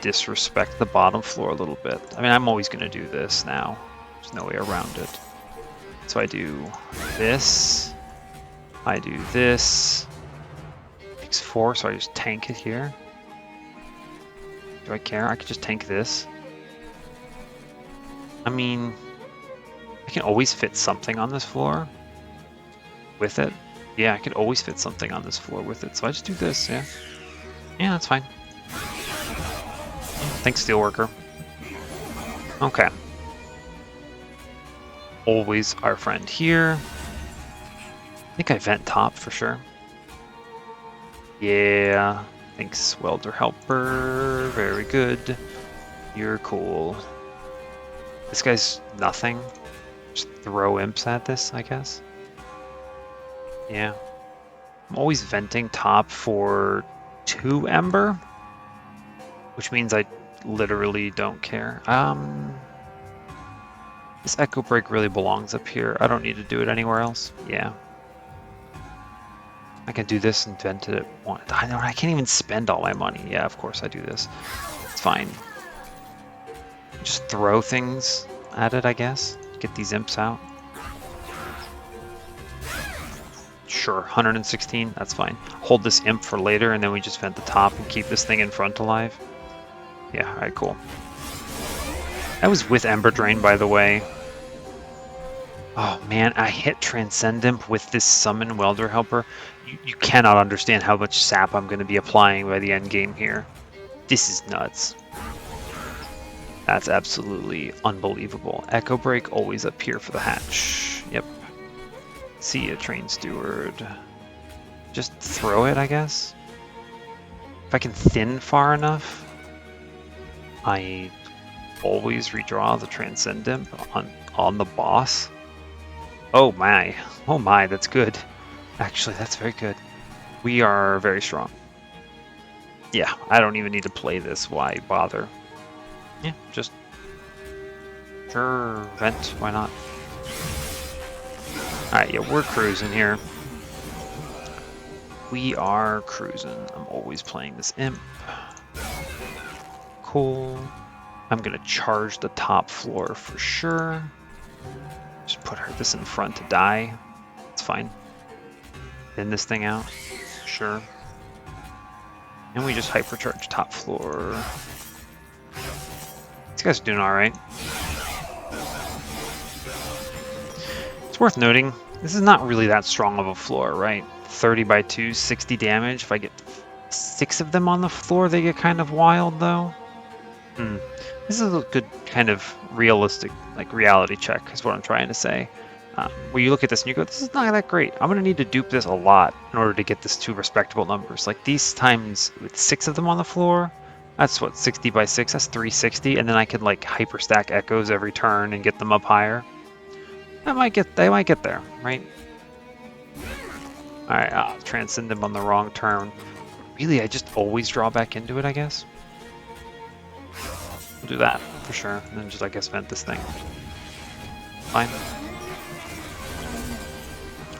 disrespect the bottom floor a little bit. I mean, I'm always going to do this now. There's no way around it. So I do this. I do this. Takes 4, so I just tank it here. Do I care? I could just tank this. I mean, I can always fit something on this floor with it. Yeah, I could always fit something on this floor with it. So I just do this, yeah. Yeah, that's fine. Thanks, Steelworker. Okay. Always our friend here. I think I vent top for sure. Yeah. Thanks, Welder Helper. Very good. You're cool. This guy's nothing. Just throw imps at this, I guess. Yeah. I'm always venting top for 2 Ember, which means I literally don't care. This Echo Break really belongs up here. I don't need to do it anywhere else. Yeah. I can do this and vent it at one. I can't even spend all my money. Yeah, of course I do this. It's fine. Just throw things at it, I guess. Get these imps out. Sure, 116, that's fine. Hold this imp for later, and then we just vent the top and keep this thing in front alive. Yeah, alright, cool. I was with Ember Drain, by the way. Oh man, I hit Transcend Imp with this Summon Welder Helper. You cannot understand how much sap I'm going to be applying by the end game here. This is nuts. That's absolutely unbelievable. Echo Break always up here for the hatch. Yep. See ya, Train Steward. Just throw it, I guess. If I can thin far enough, I always redraw the Transcend Imp on the boss. Oh my, that's good. Actually, that's very good. We are very strong. Yeah, I don't even need to play this. Why bother? Yeah, just sure, vent, why not? Alright, yeah, we're cruising here. We are cruising. I'm always playing this imp. Cool. I'm gonna charge the top floor for sure. Just put this in front to die. It's fine. Thin this thing out. Sure. And we just hypercharge top floor. These guys are doing alright. It's worth noting, this is not really that strong of a floor, right? 30 by 2, 60 damage. If I get 6 of them on the floor, they get kind of wild, though. This is a good kind of realistic, like, reality check, is what I'm trying to say. Where you look at this and you go, this is not that great. I'm going to need to dupe this a lot in order to get this to respectable numbers. Like, these times with 6 of them on the floor, that's what, 60 by 6, that's 360, and then I can, like, hyperstack echoes every turn and get them up higher. They might get there, right? Alright, I'll transcend them on the wrong turn. Really, I just always draw back into it, I guess? We'll do that, for sure. And then just, I guess, vent this thing. Fine.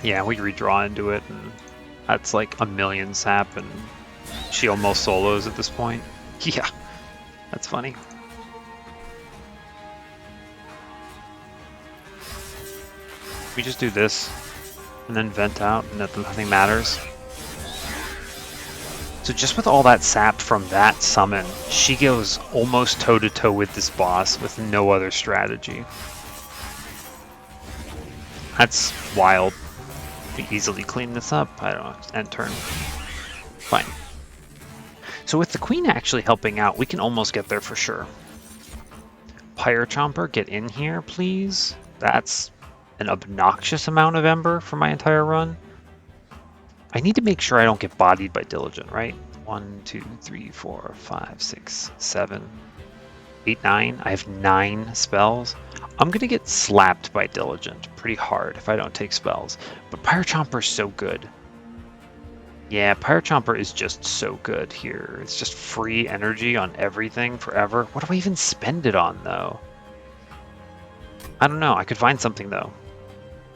Yeah, we redraw into it, and that's like 1,000,000 sap, and she almost solos at this point. Yeah, that's funny. We just do this, and then vent out, and nothing matters. So just with all that sap from that summon, she goes almost toe-to-toe with this boss with no other strategy. That's wild. We easily clean this up. I don't know, end turn. Fine. So with the queen actually helping out, we can almost get there for sure. Pyre Chomper, get in here, please. That's an obnoxious amount of Ember for my entire run. I need to make sure I don't get bodied by Diligent, right? 1, 2, 3, 4, 5, 6, 7, 8, 9. I have 9 spells. I'm going to get slapped by Diligent pretty hard if I don't take spells. But Pyre Chomper is so good. Yeah, Pyre Chomper is just so good here. It's just free energy on everything forever. What do I even spend it on, though? I don't know. I could find something, though.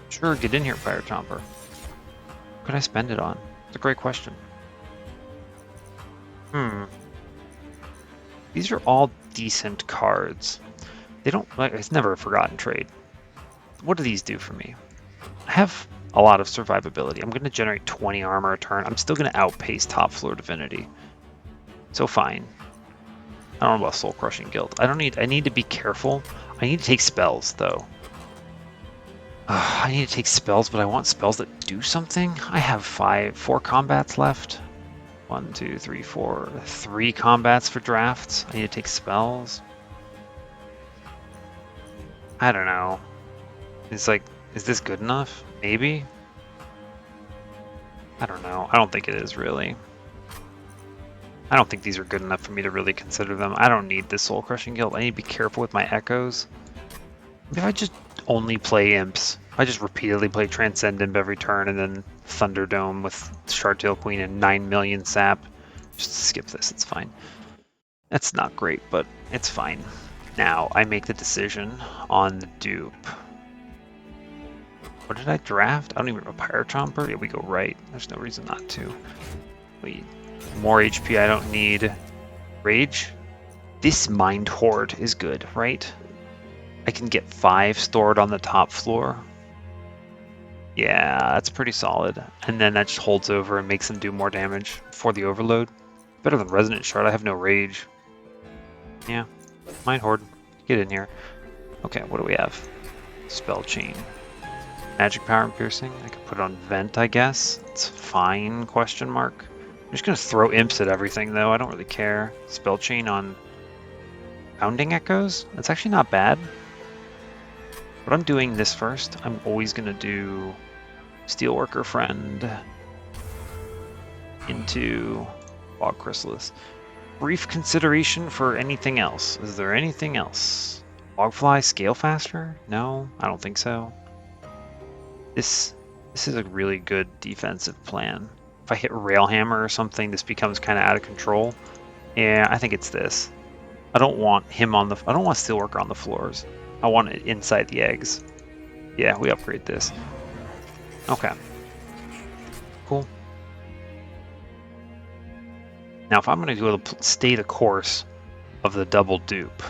Sure, get in here, Pyre Chomper. What could I spend it on? It's a great question. These are all decent cards. They don't, like, it's never a forgotten trade. What do these do for me? I have a lot of survivability. I'm going to generate 20 armor a turn. I'm still going to outpace top floor Divinity. So fine. I don't know about Soul Crushing Guild. I need to be careful. I need to take spells though. I need to take spells, but I want spells that do something. I have 4 combats left. 1, 2, 3, 4, 3 combats for drafts. I need to take spells. I don't know. It's like, is this good enough? Maybe? I don't know. I don't think it is really. I don't think these are good enough for me to really consider them. I don't need this Soul Crushing Guild. I need to be careful with my echoes. If I just only play imps, I just repeatedly play Transcend Imp every turn and then Thunderdome with Shardtail Queen and 9 million sap. Just skip this, it's fine. That's not great, but it's fine. Now, I make the decision on the dupe. What did I draft? I don't even remember. Pyre Chomper? Yeah, we go right. There's no reason not to. Wait, more HP I don't need. Rage? This Mind Horde is good, right? I can get 5 stored on the top floor. Yeah, that's pretty solid. And then that just holds over and makes them do more damage for the overload. Better than Resonant Shard. I have no rage. Yeah, Mind Horde. Get in here. Okay, what do we have? Spell Chain. Magic Power and Piercing. I could put it on Vent, I guess. It's fine, question mark. I'm just going to throw imps at everything, though. I don't really care. Spell Chain on Pounding Echoes? That's actually not bad. But I'm doing this first. I'm always going to do Steelworker Friend into Bog Chrysalis. Brief consideration for anything else. Is there anything else? Bogfly scale faster? No, I don't think so. This is a really good defensive plan. If I hit Railhammer or something, this becomes kind of out of control. Yeah, I think it's this. I don't want him on the. I don't want Steelworker on the floors. I want it inside the eggs. Yeah, we upgrade this. Okay. Cool. Now, if I'm going to go to stay the course of the double dupe,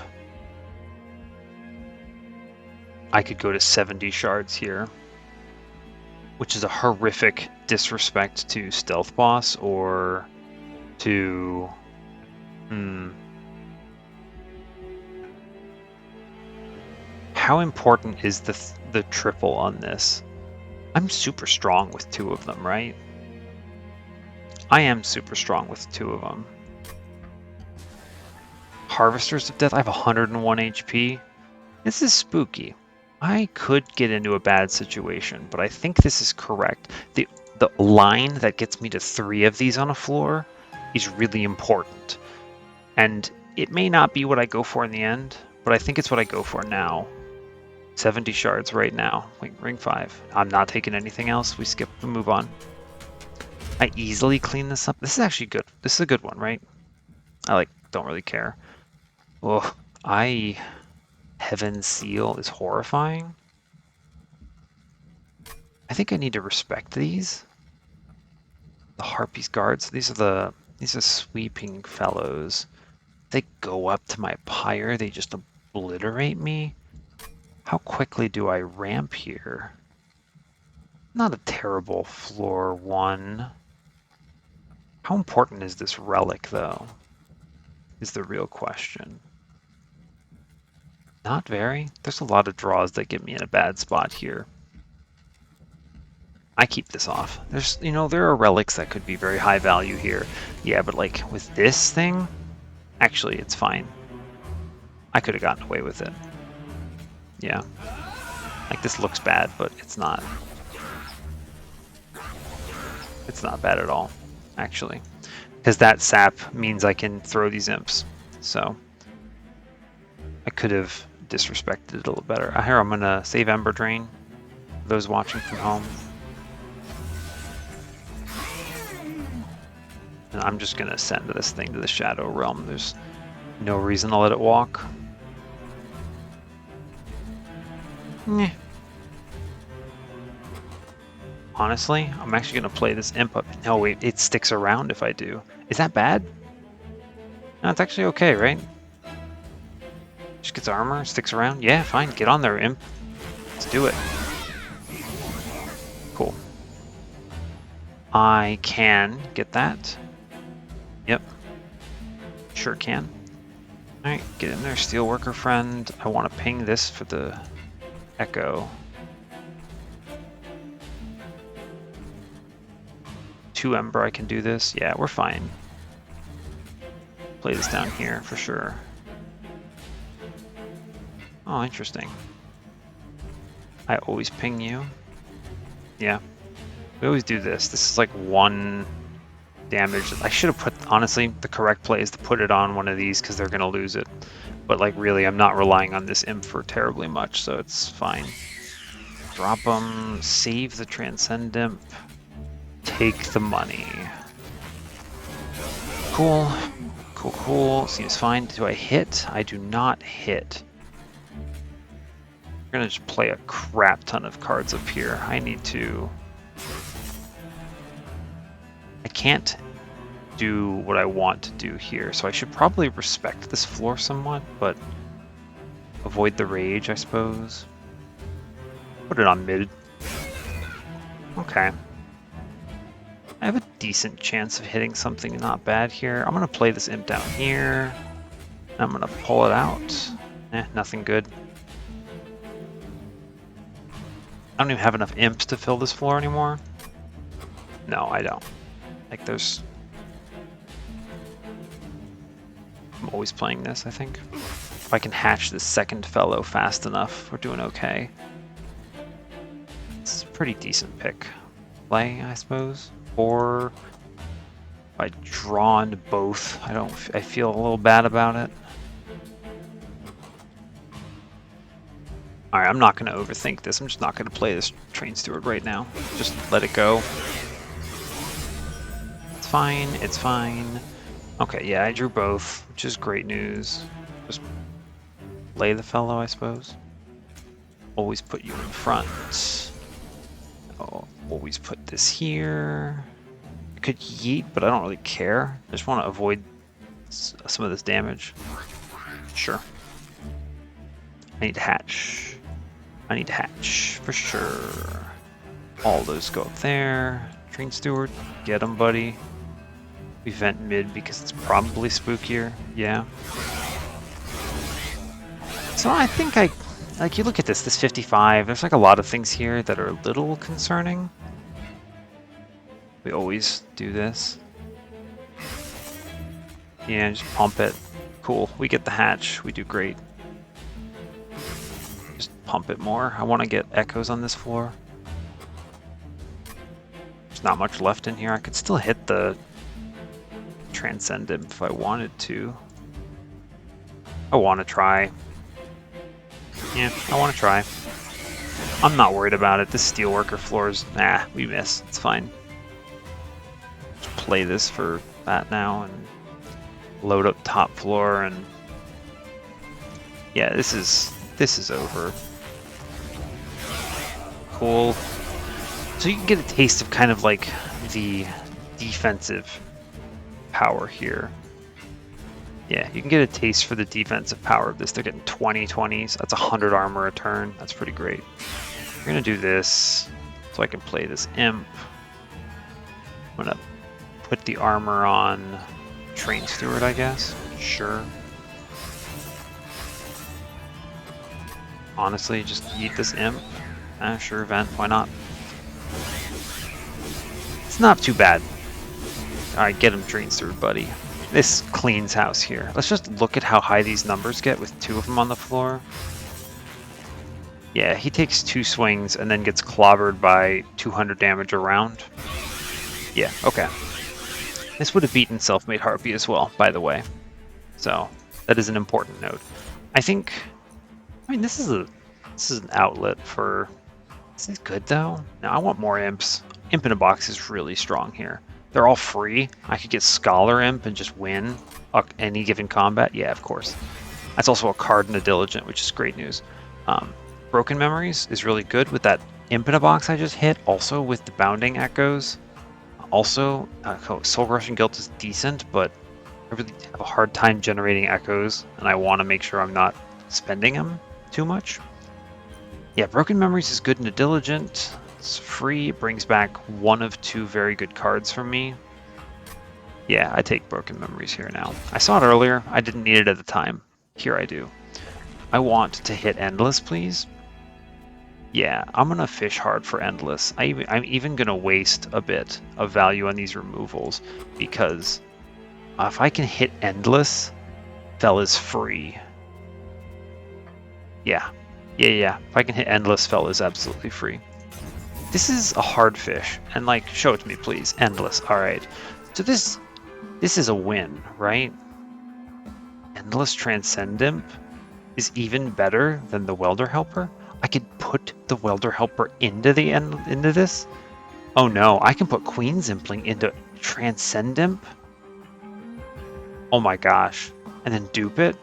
I could go to 70 shards here, which is a horrific disrespect to Stealth Boss or to... How important is the triple on this? I'm super strong with 2 of them, right? I am super strong with 2 of them. Harvesters of Death, I have 101 HP. This is spooky. I could get into a bad situation, but I think this is correct. The line that gets me to 3 of these on a floor is really important. And it may not be what I go for in the end, but I think it's what I go for now. 70 shards right now. Wait, ring 5. I'm not taking anything else. We skip and move on. I easily clean this up. This is actually good. This is a good one, right? I don't really care. Oh, Heaven's Seal is horrifying. I think I need to respect these. The Harpy's Guards. These are sweeping fellows. They go up to my pyre. They just obliterate me. How quickly do I ramp here? Not a terrible floor 1. How important is this relic, though? Is the real question. Not very. There's a lot of draws that get me in a bad spot here. I keep this off. There are relics that could be very high value here. Yeah, but with this thing, actually, it's fine. I could have gotten away with it. Yeah. This looks bad, but it's not. It's not bad at all, actually. Because that sap means I can throw these imps. So I could have disrespected it a little better. Here, I'm going to save Ember Drain. For those watching from home. And I'm just going to send this thing to the Shadow Realm. There's no reason to let it walk. Meh. Honestly, I'm actually going to play this imp up. No, wait, it sticks around if I do. Is that bad? No, it's actually okay, right? Just gets armor, sticks around. Yeah, fine. Get on there, imp. Let's do it. Cool. I can get that. Yep. Sure can. Alright, get in there, Steelworker friend. I want to ping this for the Echo. 2 Ember, I can do this. Yeah, we're fine. Play this down here for sure. Oh, interesting. I always ping you. Yeah. We always do this. This is like 1 damage. I should have put, honestly, the correct play is to put it on one of these because they're going to lose it. But like really, I'm not relying on this imp for terribly much, so it's fine. Drop them, save the Transcend Imp, take the money. Cool. Cool, cool. Seems fine. Do I hit? I do not hit. We're gonna just play a crap ton of cards up here. I need to... I can't do what I want to do here, so I should probably respect this floor somewhat, but avoid the rage, I suppose. Put it on mid. Okay. I have a decent chance of hitting something not bad here. I'm gonna play this imp down here. I'm gonna pull it out. Nothing good. I don't even have enough imps to fill this floor anymore. No, I don't. Like there's... I'm always playing this, I think. If I can hatch this second fellow fast enough, we're doing okay. It's a pretty decent pick. Play, I suppose. Or if I draw into both, I feel a little bad about it. Alright, I'm not going to overthink this. I'm just not going to play this Train Steward right now. Just let it go. It's fine, it's fine. Okay, yeah, I drew both, which is great news. Just lay the fellow, I suppose. Always put you in front. Oh, always put this here. I could yeet, but I don't really care. I just want to avoid some of this damage. Sure. I need to hatch. I need to hatch, for sure. All those go up there. Train Steward, get him, buddy. We vent mid because it's probably spookier. Yeah. So I think like you look at this 55, there's like a lot of things here that are a little concerning. We always do this. Yeah, just pump it. Cool, we get the hatch, we do great. Just pump it more. I want to get echoes on this floor. There's not much left in here. I could still hit the Transcendent if I wanted to. I want to try. Yeah, I want to try. I'm not worried about it. This Steelworker floors, nah, we miss. It's fine. Just play this for that now and load up top floor and yeah, this is over. Cool. So you can get a taste of kind of like the defensive power here. Yeah, you can get a taste for the defensive power of this. They're getting 20 20s. That's 100 armor a turn. That's pretty great. We're going to do this so I can play this imp. I'm going to put the armor on Train Steward, I guess. Sure. Honestly, just eat this imp. Sure, event. Why not? It's not too bad. Alright, get him, Train Steward, buddy. This cleans house here. Let's just look at how high these numbers get with 2 of them on the floor. Yeah, he takes 2 swings and then gets clobbered by 200 damage a round. Yeah, okay. This would have beaten Self-Made Harpy as well, by the way. So, that is an important note. I think... I mean, this is an outlet for... Is this good, though? No, I want more imps. Imp in a box is really strong here. They're all free. I could get Scholar Imp and just win any given combat. Yeah, of course. That's also a card in a Diligent, which is great news. Broken Memories is really good with that Imp in a box I just hit. Also with the Bounding Echoes. Also, Soul Crushing Guilt is decent, but I really have a hard time generating echoes, and I want to make sure I'm not spending them too much. Yeah, Broken Memories is good in a Diligent. It's free. It brings back 1 of 2 very good cards from me. Yeah, I take Broken Memories here now. I saw it earlier. I didn't need it at the time, Here I do. I want to hit Endless, please. Yeah, I'm gonna fish hard for Endless. I'm even gonna waste a bit of value on these removals because if I can hit Endless, Fel is free. Yeah. If I can hit Endless, Fel is absolutely free. This is a hard fish, and like, show it to me, please. Endless. All right. So this is a win, right? Endless Transcendent is even better than the Welder Helper. I could put the Welder Helper into this. Oh no, I can put Queen's Impling into Transcendent. Oh my gosh, and then dupe it.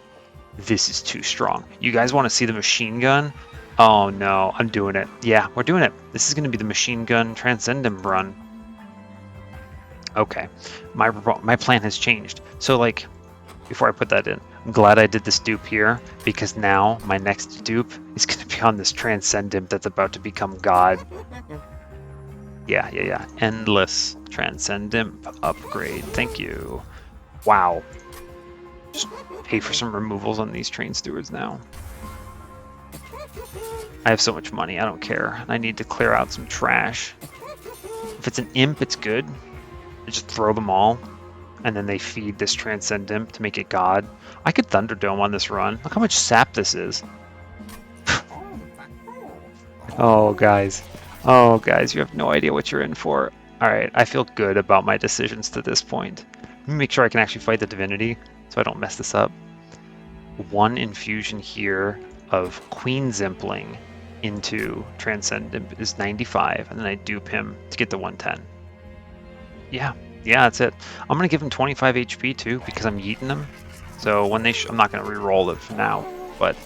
This is too strong. You guys want to see the machine gun? Oh no, I'm doing it. Yeah, we're doing it. This is going to be the machine gun Transcendent run. Okay, my plan has changed. So like, before I put that in, I'm glad I did this dupe here because now my next dupe is going to be on this Transcendent that's about to become God. Yeah. Endless Transcendent upgrade. Thank you. Wow. Just pay for some removals on these train stewards now. I have so much money, I don't care. I need to clear out some trash. If it's an imp, it's good. I just throw them all, and then they feed this Transcendent to make it God. I could Thunderdome on this run. Look how much sap this is. Oh, guys. Oh, guys, you have no idea what you're in for. Alright, I feel good about my decisions to this point. Let me make sure I can actually fight the Divinity, so I don't mess this up. One infusion here of Queen's Impling into Transcendent is 95, and then I dupe him to get the 110. Yeah, that's it. I'm going to give him 25 HP too, because I'm yeeting them. So when they I'm not going to re-roll it for now, but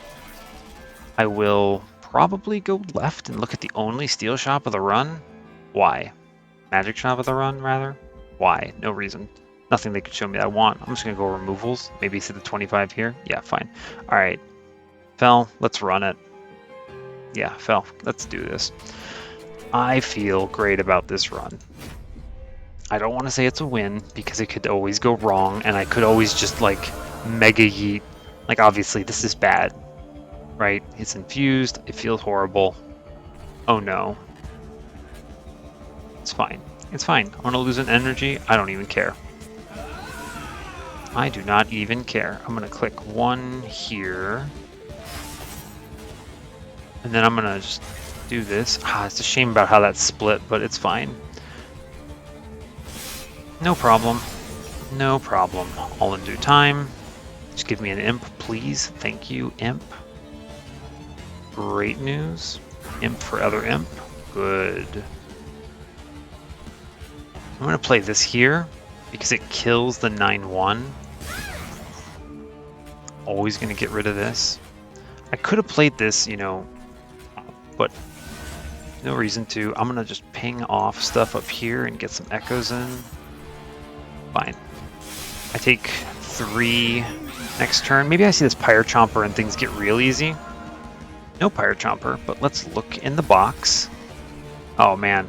I will probably go left and look at the only steel shop of the run. Why? Magic shop of the run, rather? Why? No reason. Nothing they could show me that I want. I'm just going to go removals. Maybe see the 25 here. Yeah, fine. All right. Fel, let's run it. Yeah, Fel, let's do this. I feel great about this run. I don't want to say it's a win because it could always go wrong and I could always just like mega yeet. Like obviously this is bad, right? It's infused. It feels horrible. Oh no. It's fine. It's fine. I'm going to lose an energy. I don't even care. I do not even care. I'm going to click one here. And then I'm going to just do this. It's a shame about how that's split, but it's fine. No problem. No problem. All in due time. Just give me an imp, please. Thank you, imp. Great news. Imp for other imp. Good. I'm going to play this here because it kills the 9-1. Always going to get rid of this. I could have played this, you know, but no reason to. I'm going to just ping off stuff up here and get some echoes in. Fine. I take 3 next turn. Maybe I see this Pyre Chomper and things get real easy. No Pyre Chomper, but let's look in the box. Oh, man.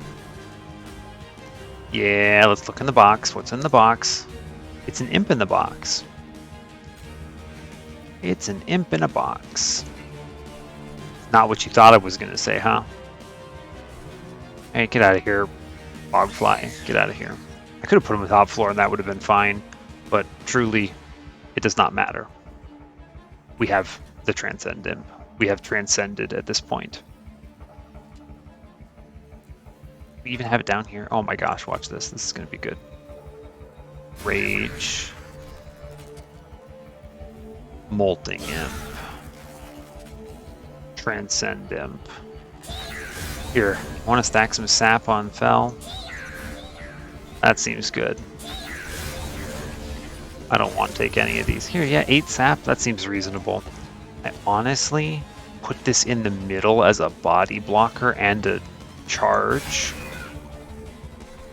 Yeah, let's look in the box. What's in the box? It's an imp in the box. It's an imp in a box. Not what you thought I was going to say, huh? Hey, get out of here, Bogfly. Get out of here. I could have put him with top floor and that would have been fine, but truly, it does not matter. We have the Transcendent. We have transcended at this point. We even have it down here. Oh my gosh, watch this. This is going to be good. Rage. Molting Imp. Transcend Imp. Here, want to stack some sap on Fel? That seems good. I don't want to take any of these. Here, yeah, 8 sap. That seems reasonable. I honestly put this in the middle as a body blocker and a charge.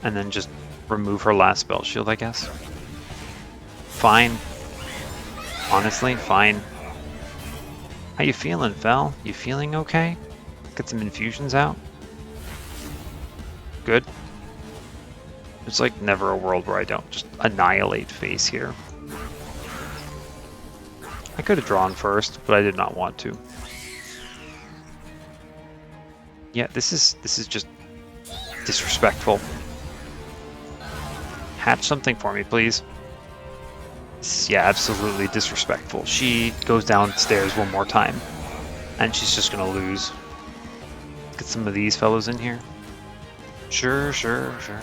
And then just remove her last spell shield, I guess. Fine. Honestly, fine. How you feeling, Fel? You feeling okay? Get some infusions out? Good. There's like never a world where I don't just annihilate face here. I could have drawn first, but I did not want to. Yeah, this is just disrespectful. Hatch something for me, please. Yeah, absolutely disrespectful. She goes downstairs one more time, and she's just gonna lose. Get some of these fellows in here. Sure.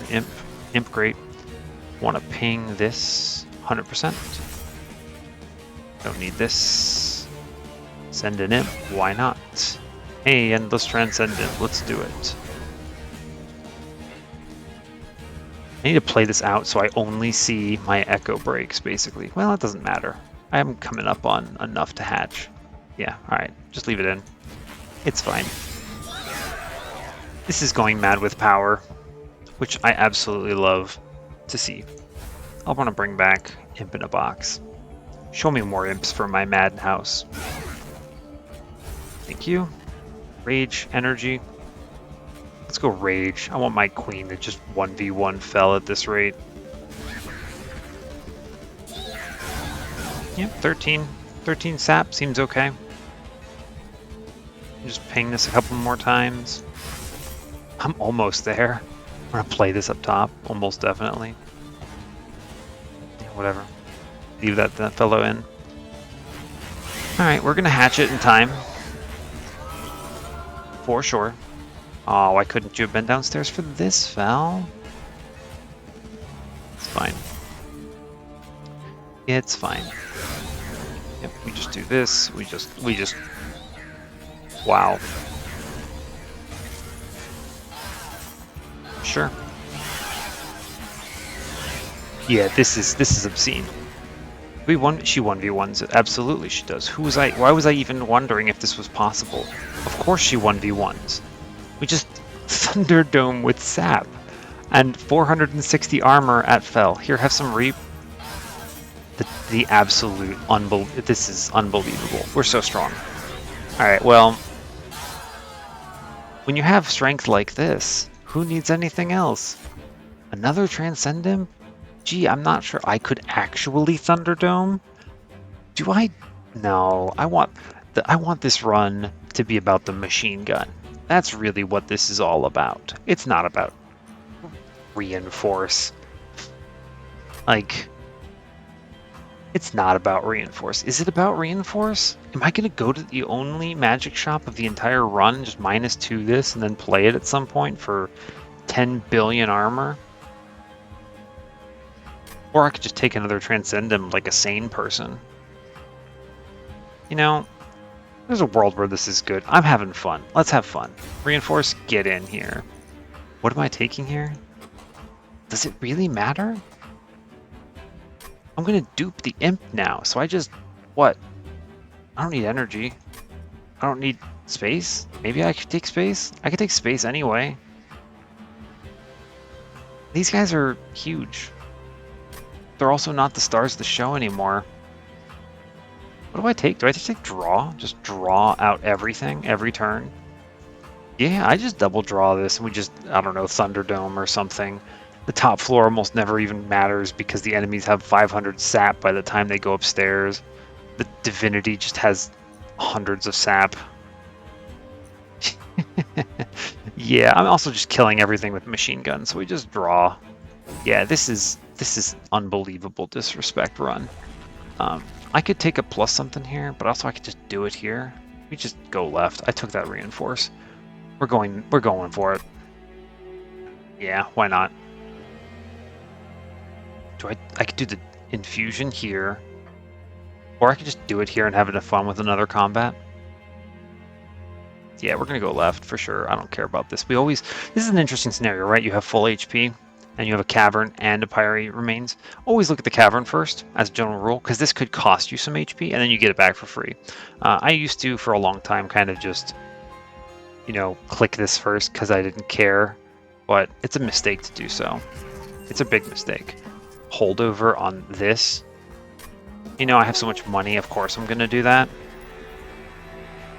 Imp, great. Want to ping this 100%. Don't need this. Send an imp, why not? Hey, Endless Transcendent, let's do it. I need to play this out so I only see my echo breaks, basically. Well, it doesn't matter. I am coming up on enough to hatch. Yeah, alright, just leave it in. It's fine. This is going mad with power, which I absolutely love to see. I'll want to bring back Imp in a box. Show me more imps for my madhouse. Thank you. Rage, energy. Let's go Rage. I want my queen to just 1v1 fell at this rate. Yep, 13. 13 sap seems okay. Just ping this a couple more times. I'm almost there. I'm gonna play this up top, almost definitely. Yeah, whatever. Leave that fellow in. Alright, we're gonna hatch it in time. For sure. Oh, why couldn't you have been downstairs for this, Val? It's fine. It's fine. Yep, we just do this. We just... Wow. Sure. Yeah, this is obscene. She 1v1s it. Absolutely she does. Why was I even wondering if this was possible? Of course she 1v1s. We just Thunderdome with sap. And 460 armor at Fell. Here, have some reap. The absolute this is unbelievable. We're so strong. Alright, well, when you have strength like this, who needs anything else? Another Transcendent? Gee, I'm not sure I could actually Thunderdome. Do I? No, I want this run to be about the machine gun. That's really what this is all about. It's not about reinforce. Like, it's not about reinforce. Is it about reinforce? Am I going to go to the only magic shop of the entire run, just -2 this, and then play it at some point for 10 billion armor? Or I could just take another Transcendent like a sane person. You know, there's a world where this is good. I'm having fun. Let's have fun. Reinforce, get in here. What am I taking here? Does it really matter? I'm gonna dupe the imp now, so I just... What? I don't need energy. I don't need space? Maybe I could take space? I could take space anyway. These guys are huge. They're also not the stars of the show anymore. What do I take? Do I just take draw? Just draw out everything, every turn? Yeah, I just double draw this and we just, I don't know, Thunderdome or something. The top floor almost never even matters because the enemies have 500 sap by the time they go upstairs. The Divinity just has hundreds of sap. Yeah, I'm also just killing everything with machine guns, so we just draw. Yeah, this is unbelievable disrespect run. I could take a plus something here, but also I could just do it here. We just go left. I took that reinforce. We're going for it. Yeah, why not? I could do the infusion here, or I could just do it here and have enough fun with another combat. Yeah, we're gonna go left for sure. I don't care about this. This is an interesting scenario, right? You have full HP, and you have a cavern and a Pyre remains. Always look at the cavern first, as a general rule, because this could cost you some HP, and then you get it back for free. I used to, for a long time, kind of just, you know, click this first because I didn't care, but it's a mistake to do so. It's a big mistake. Holdover on this. You know, I have so much money, of course I'm gonna do that.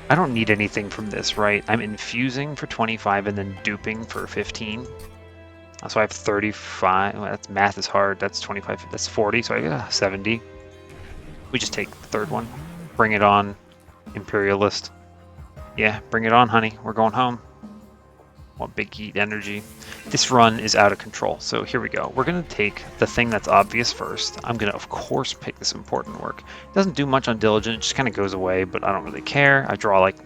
I don't need anything from this, right? I'm infusing for 25 and then duping for 15. So I have 35. Well, that's, math is hard. That's 25. That's 40. So I got 70. We just take the third one. Bring it on, Imperialist. Yeah, bring it on, honey. We're going home. Want big heat energy. This run is out of control, so here we go. We're going to take the thing that's obvious first. I'm going to, of course, pick this important work. It doesn't do much on Diligent, it just kind of goes away, but I don't really care. I draw like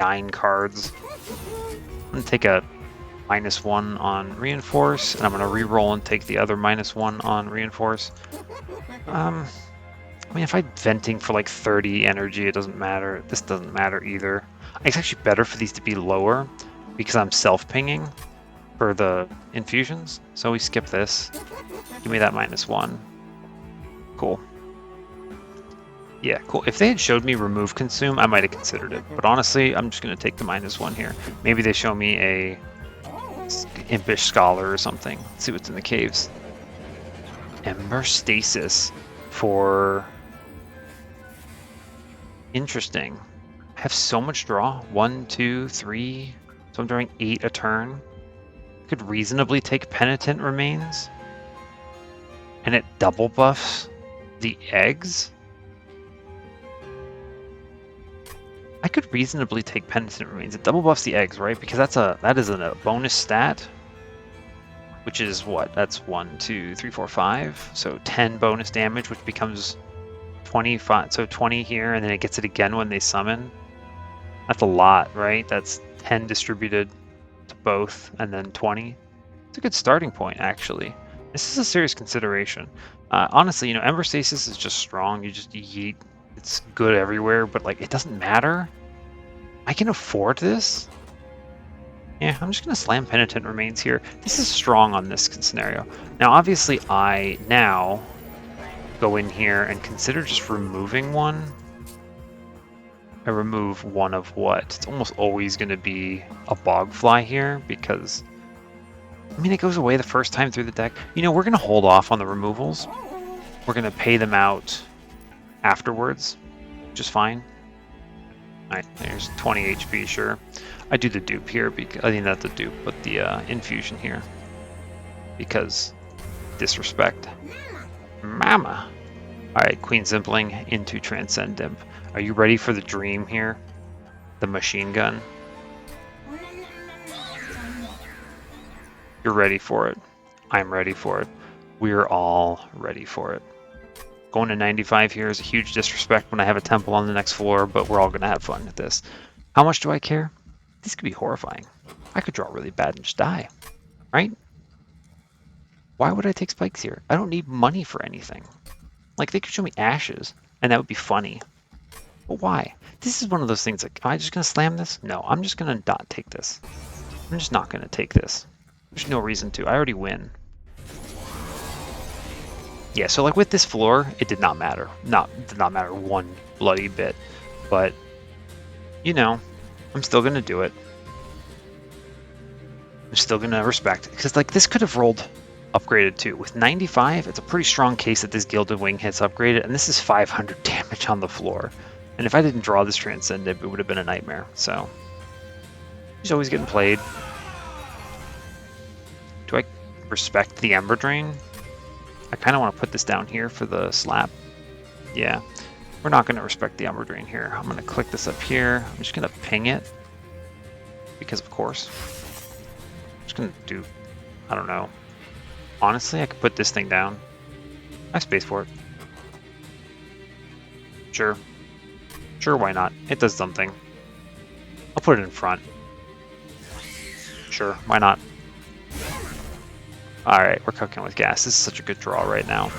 9 cards. I'm going to take a -1 on Reinforce, and I'm going to re-roll and take the other -1 on Reinforce. I mean, if I'm venting for like 30 energy, it doesn't matter. This doesn't matter either. It's actually better for these to be lower because I'm self-pinging for the infusions. So we skip this. Give me that -1. Cool. Yeah, cool. If they had showed me remove consume, I might have considered it. But honestly, I'm just going to take the -1 here. Maybe they show me a impish scholar or something. Let's see what's in the caves. Ember stasis for... Interesting. I have so much draw. 1, 2, 3. So I'm drawing 8 a turn. I could reasonably take Penitent Remains. And it double buffs the eggs. I could reasonably take Penitent Remains. It double buffs the eggs, right? Because that is a bonus stat. Which is what? That's 1, 2, 3, 4, 5. So 10 bonus damage, which becomes 25. So 20 here, and then it gets it again when they summon. That's a lot, right? That's 10 distributed to both, and then 20. It's a good starting point, actually. This is a serious consideration. Honestly, you know, Ember Stasis is just strong. You just yeet. It's good everywhere, but like it doesn't matter. I can afford this. Yeah, I'm just going to slam Penitent Remains here. This is strong on this scenario. Now, obviously, I now go in here and consider just removing one. I remove one of what? It's almost always going to be a Bogfly here because, I mean, it goes away the first time through the deck. You know, we're going to hold off on the removals. We're going to pay them out afterwards, which is fine. All right, there's 20 HP, sure. I do the dupe here, because I think not the dupe, but the infusion here. Because disrespect. Mama! Alright, Queen Zimpling into Transcend Imp. Are you ready for the dream here? The machine gun? You're ready for it. I'm ready for it. We're all ready for it. Going to 95 here is a huge disrespect when I have a temple on the next floor, but we're all going to have fun with this. How much do I care? This could be horrifying. I could draw really bad and just die, right? Why would I take spikes here? I don't need money for anything. Like, they could show me ashes, and that would be funny. But why? This is one of those things like, am I just going to slam this? No, I'm just going to not take this. I'm just not going to take this. There's no reason to. I already win. Yeah, so like with this floor, it did not matter. Did not matter one bloody bit. But, you know, I'm still going to do it. I'm still going to respect it. Because, like, this could have rolled upgraded too. With 95, it's a pretty strong case that this Gilded Wing hits upgraded, and this is 500 damage on the floor. And if I didn't draw this Transcendent, it would have been a nightmare. So, he's always getting played. Do I respect the Ember Drain? I kind of want to put this down here for the slap. Yeah, we're not going to respect the Ember Drain here. I'm going to click this up here. I'm just going to ping it. Because of course. I'm just going to do, I don't know. Honestly, I could put this thing down. I have space for it. Sure. Sure, why not? It does something. I'll put it in front. Sure, why not? Alright, we're cooking with gas. This is such a good draw right now.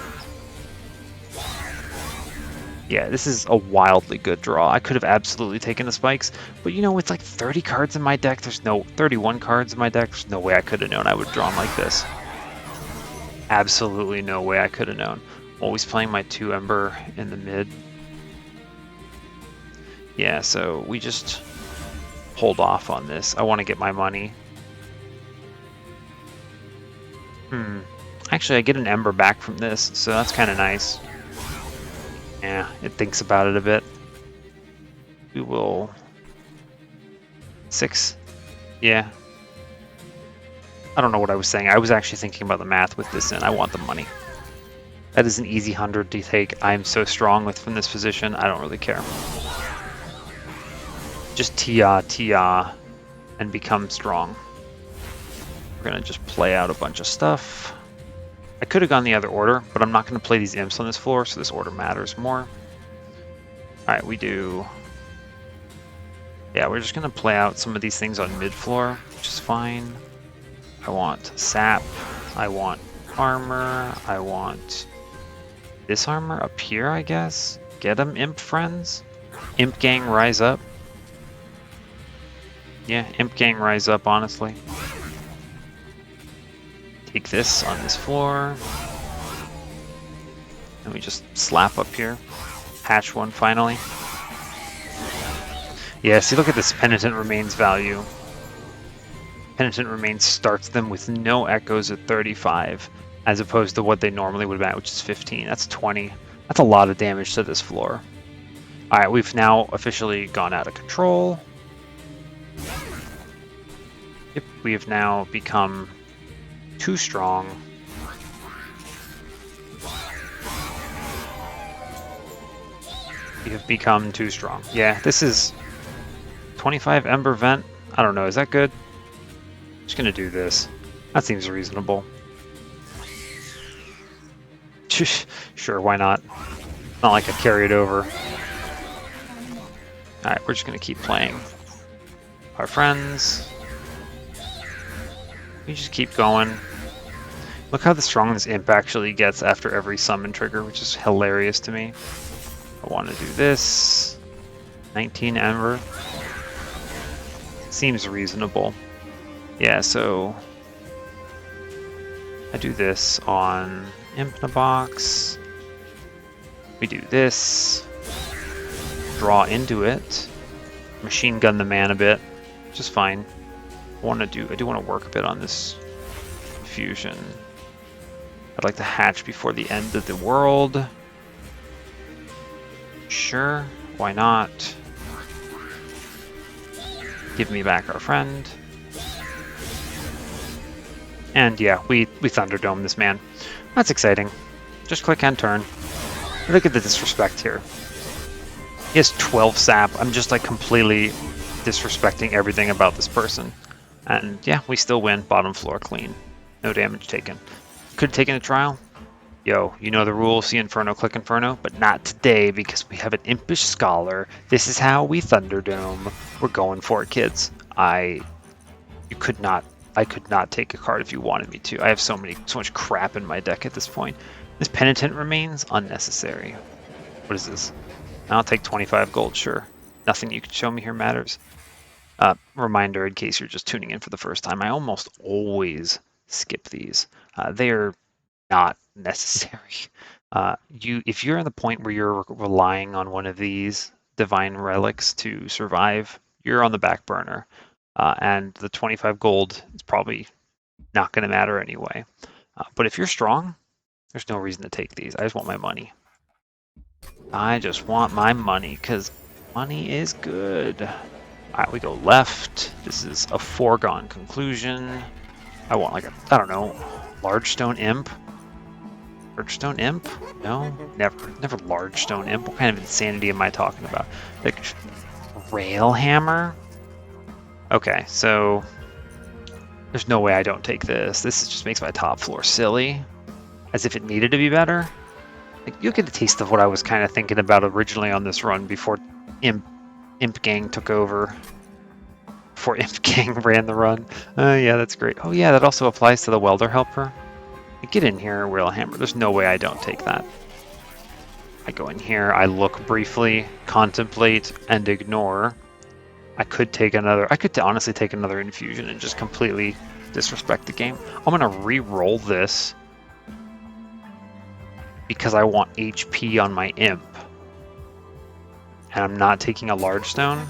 Yeah, this is a wildly good draw. I could have absolutely taken the spikes, but you know, it's like 30 cards in my deck. There's no 31 cards in my deck. There's no way I could have known I would draw them like this. Absolutely no way I could have known. Always playing my 2 Ember in the mid. Yeah, so we just hold off on this. I want to get my money. Actually, I get an Ember back from this, so that's kind of nice. Yeah, it thinks about it a bit. We will... 6? Yeah. I don't know what I was saying. I was actually thinking about the math with this in. I want the money. That is an easy 100 to take. I'm so strong from this position, I don't really care. Just Tia, and become strong. We're gonna just play out a bunch of stuff. I could have gone the other order, but I'm not gonna play these imps on this floor, so this order matters more. Alright, we do... Yeah, we're just gonna play out some of these things on mid-floor, which is fine. I want sap, I want armor, I want this armor up here, I guess? Get them, imp friends? Imp gang, rise up. Yeah, imp gang, rise up, honestly. Take this on this floor. And we just slap up here. Hatch one finally. Yeah, see, look at this Penitent Remains value. Penitent Remains starts them with no echoes at 35, as opposed to what they normally would have been, which is 15. That's 20. That's a lot of damage to this floor. Alright, we've now officially gone out of control. Yep, we have now become too strong. We have become too strong. Yeah, this is 25 Ember Vent. I don't know, is that good? Just gonna do this. That seems reasonable. Sure, why not? Not like I carry it over. Alright, we're just gonna keep playing our friends. We just keep going. Look how strong this imp actually gets after every summon trigger, which is hilarious to me. I want to do this. 19 Ember. Seems reasonable. Yeah, so I do this on Imp in a box. We do this. Draw into it. Machine gun the man a bit, which is fine. I do want to work a bit on this fusion. I'd like to hatch before the end of the world. Sure, why not? Give me back our friend. And yeah, we Thunderdome this man. That's exciting. Just click and turn. Look at the disrespect here. He has 12 sap. I'm just like completely disrespecting everything about this person. And yeah, we still win. Bottom floor clean. No damage taken. Could have taken a trial. Yo, you know the rules. See Inferno, click Inferno. But not today because we have an Impish Scholar. This is how we Thunderdome. We're going for it, kids. I could not take a card if you wanted me to. I have so much crap in my deck at this point. This Penitent Remains unnecessary. What is this? I'll take 25 gold, sure. Nothing you can show me here matters. Reminder in case you're just tuning in for the first time, I almost always skip these. They are not necessary. If you're at the point where you're relying on one of these divine relics to survive, you're on the back burner. And the 25 gold is probably not going to matter anyway. But if you're strong, there's no reason to take these. I just want my money. I just want my money because money is good. Alright, we go left. This is a foregone conclusion. I want like I don't know, large stone imp? Large stone imp? No, never large stone imp. What kind of insanity am I talking about? Like, rail hammer? Okay, so there's no way I don't take this. This just makes my top floor silly. As if it needed to be better. Like, you'll get a taste of what I was kind of thinking about originally on this run before Imp Gang took over. Before Imp Gang ran the run. Yeah, that's great. Oh yeah, that also applies to the Welder Helper. Get in here, Rail Hammer. There's no way I don't take that. I go in here, I look briefly, contemplate, and ignore. I could honestly take another infusion and just completely disrespect the game. I'm gonna re-roll this because I want HP on my imp. And I'm not taking a large stone.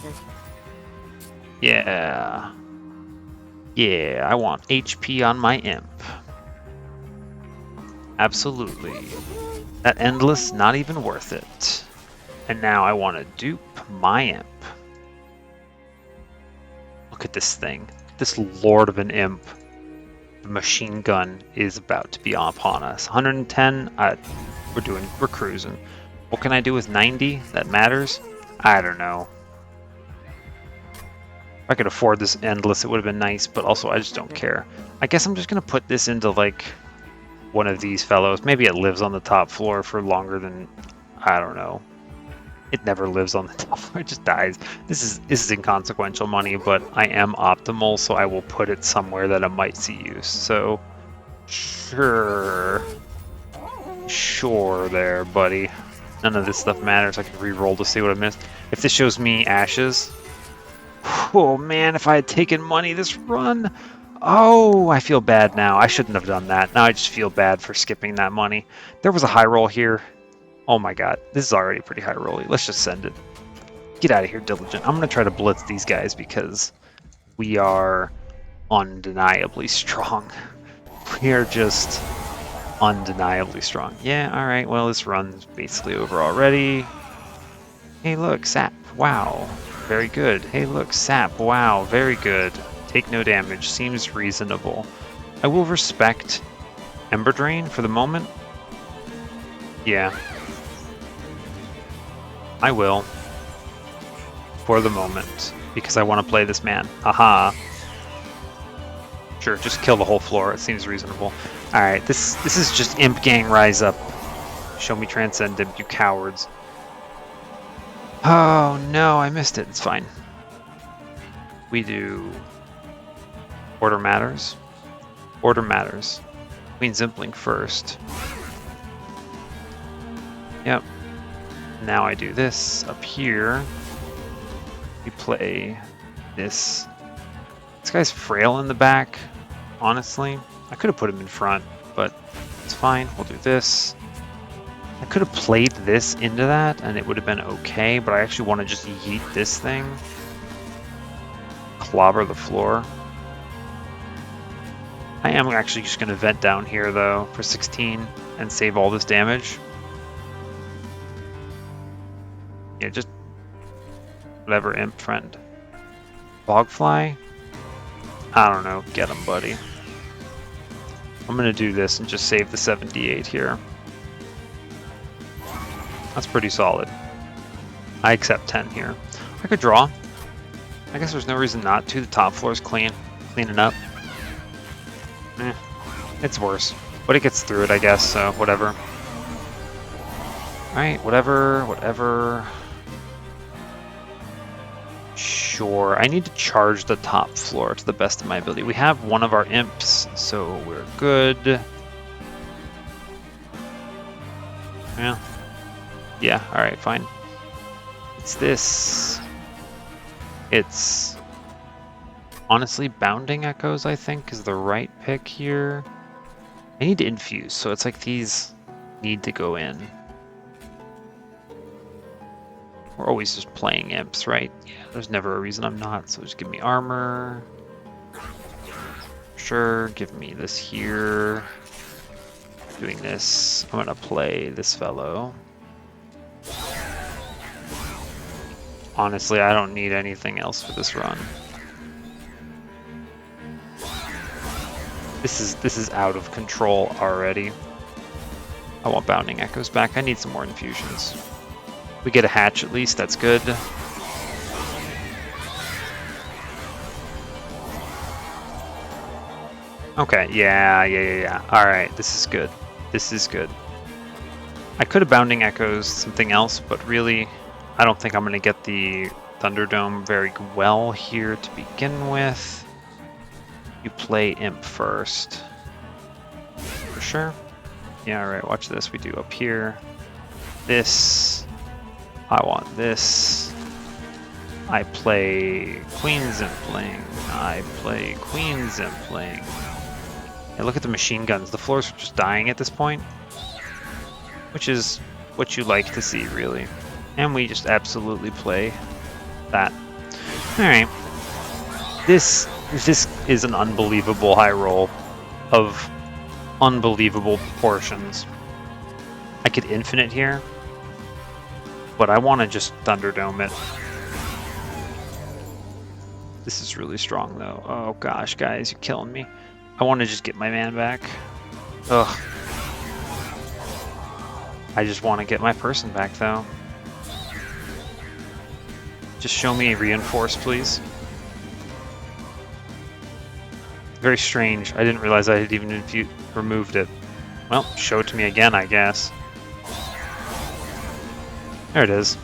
Yeah. Yeah, I want HP on my imp. Absolutely. That endless, not even worth it. And now I want to dupe my imp. Look at this thing. This lord of an imp. the machine gun is about to be upon us. 110, we're cruising. What can I do with 90? That matters? I don't know. If I could afford this endless, it would have been nice, but also I just don't care. I guess I'm just gonna put this into like one of these fellows. Maybe it lives on the top floor for longer than, I don't know. It never lives on the top floor, it just dies. This is inconsequential money, but I am optimal, so I will put it somewhere that it might see use. So, sure there, buddy. None of this stuff matters. I can re-roll to see what I missed. If this shows me ashes, oh man, if I had taken money this run, oh, I feel bad now. I shouldn't have done that. Now I just feel bad for skipping that money. There was a high roll here. Oh my god, this is already pretty high rolly. Let's just send it. Get out of here, Diligent. I'm going to try to blitz these guys because we are undeniably strong. We are just undeniably strong. Yeah, alright, well, this run's basically over already. Hey, look, sap. Wow. Very good. Hey, look, sap. Wow. Very good. Take no damage. Seems reasonable. I will respect Ember Drain for the moment. Yeah. I will. For the moment. Because I want to play this man. Aha. Sure, just kill the whole floor. It seems reasonable. Alright, this is just Imp Gang Rise Up. Show me Transcendent, you cowards. Oh no, I missed it. It's fine. We do... Order matters. Order matters. Queen Zimpling first. Yep. Now I do this up here. We play this. This guy's frail in the back, honestly. I could have put him in front, but it's fine. We'll do this. I could have played this into that, and it would have been okay, but I actually want to just yeet this thing. Clobber the floor. I am actually just going to vent down here, though, for 16 and save all this damage. Yeah, just whatever, Imp friend. Bogfly? I don't know. Get him, buddy. I'm going to do this and just save the 78 here. That's pretty solid. I accept 10 here. I could draw. I guess there's no reason not to. The top floor is clean. Cleaning up. It's worse. But it gets through it, I guess, so whatever. Alright, whatever. Sure, I need to charge the top floor to the best of my ability. We have one of our imps, so we're good. Yeah, alright, fine. It's this. It's... Honestly, Bounding Echoes, I think, is the right pick here. I need to infuse, so it's like these need to go in. We're always just playing imps, right? Yeah, there's never a reason I'm not, so just give me armor. Sure, give me this here. Doing this, I'm gonna play this fellow. Honestly, I don't need anything else for this run. This is out of control already. I want Bounding Echoes back. I need some more infusions. We get a hatch at least, that's good. Okay, yeah. Alright, this is good. This is good. I could have Bounding Echoes something else, but really, I don't think I'm going to get the Thunderdome very well here to begin with. You play Imp first. For sure. Yeah, alright, watch this. We do up here. This. I want this. I play Queen Zimpling. I play Queen Zimpling. Hey, look at the machine guns. The floors are just dying at this point. Which is what you like to see, really. And we just absolutely play that. Alright. This is an unbelievable high roll of unbelievable proportions. I could infinite here, but I want to just Thunderdome it. This is really strong, though. Oh gosh, guys, you're killing me. I want to just get my man back. Ugh. I just want to get my person back, though. Just show me reinforce, please. Very strange. I didn't realize I had even removed it. Well, show it to me again, I guess. There it is.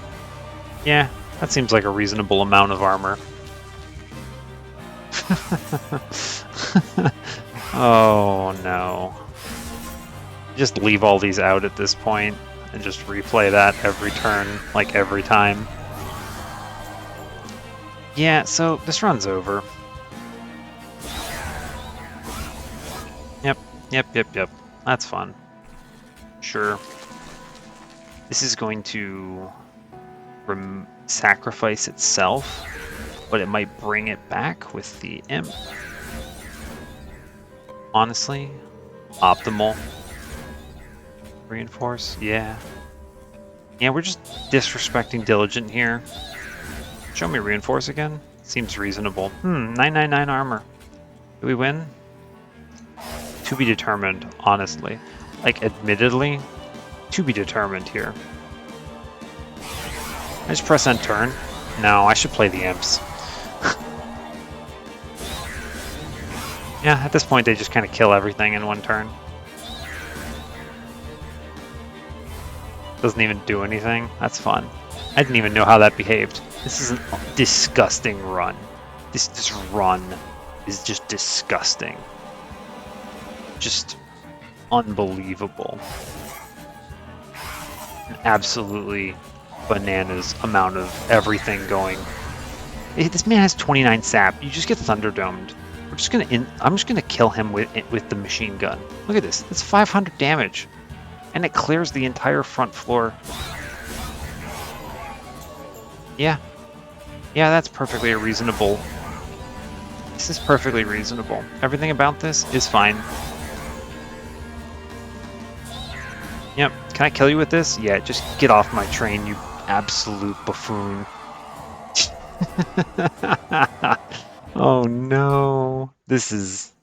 Yeah, that seems like a reasonable amount of armor. Oh no. Just leave all these out at this point and just replay that every turn, like every time. Yeah, so this run's over. Yep. That's fun. Sure. This is going to sacrifice itself, but it might bring it back with the imp. Honestly, optimal. Reinforce, yeah. Yeah, we're just disrespecting Diligent here. Show me reinforce again. Seems reasonable. 999 armor. Do we win? To be determined, honestly. Like, admittedly, to be determined here. I just press end turn. No, I should play the imps. Yeah, at this point they just kind of kill everything in one turn. Doesn't even do anything. That's fun. I didn't even know how that behaved. This is a disgusting run. This run is just disgusting. Just unbelievable. An absolutely bananas amount of everything going. This man has 29 sap. You just get Thunderdomed. I'm just gonna kill him with the machine gun. Look at this. That's 500 damage, and it clears the entire front floor. Yeah, that's perfectly reasonable. This is perfectly reasonable. Everything about this is fine. Yep. Can I kill you with this? Yeah. Just get off my train, you absolute buffoon. Oh no. This is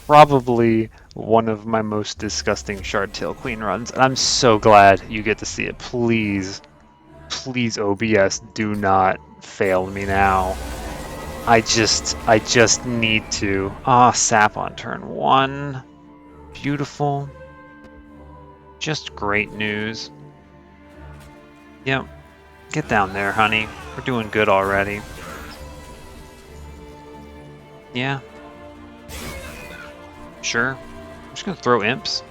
probably one of my most disgusting Shardtail Queen runs, and I'm so glad you get to see it. Please, OBS, do not fail me now. I just need to. Sap on turn 1. Beautiful. Just great news. Yep. Get down there, honey. We're doing good already. Yeah. Sure. I'm just gonna throw imps.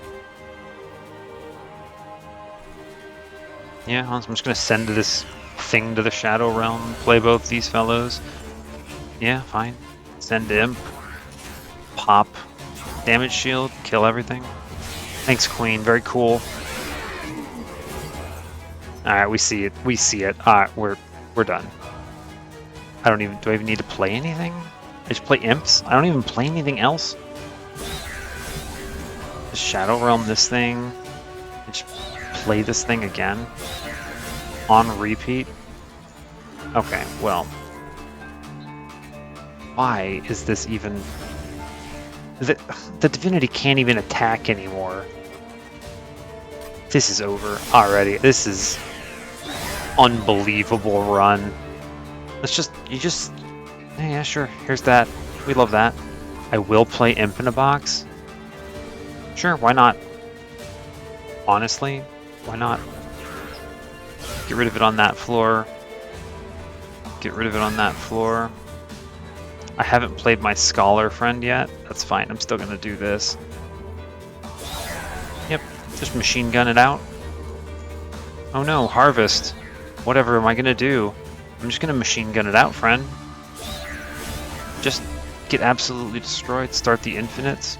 Yeah, I'm just gonna send this thing to the Shadow Realm, play both these fellows. Yeah, fine. Send imp. Pop. Damage shield, kill everything. Thanks, Queen. Very cool. Alright, we see it. Alright, we're done. Do I even need to play anything? I just play imps? I don't even play anything else? Just Shadow Realm this thing. Just play this thing again. On repeat. Okay, well. Why is this even... The Divinity can't even attack anymore. This is over already. This is unbelievable run. Yeah, sure. Here's that. We love that. I will play Imp in a box. Sure, why not? Honestly, why not? Get rid of it on that floor. Get rid of it on that floor. I haven't played my Scholar friend yet. That's fine. I'm still gonna do this. Yep. Just machine gun it out. Oh no, harvest. Whatever am I gonna do? I'm just gonna machine gun it out, friend. Just get absolutely destroyed. Start the infinites.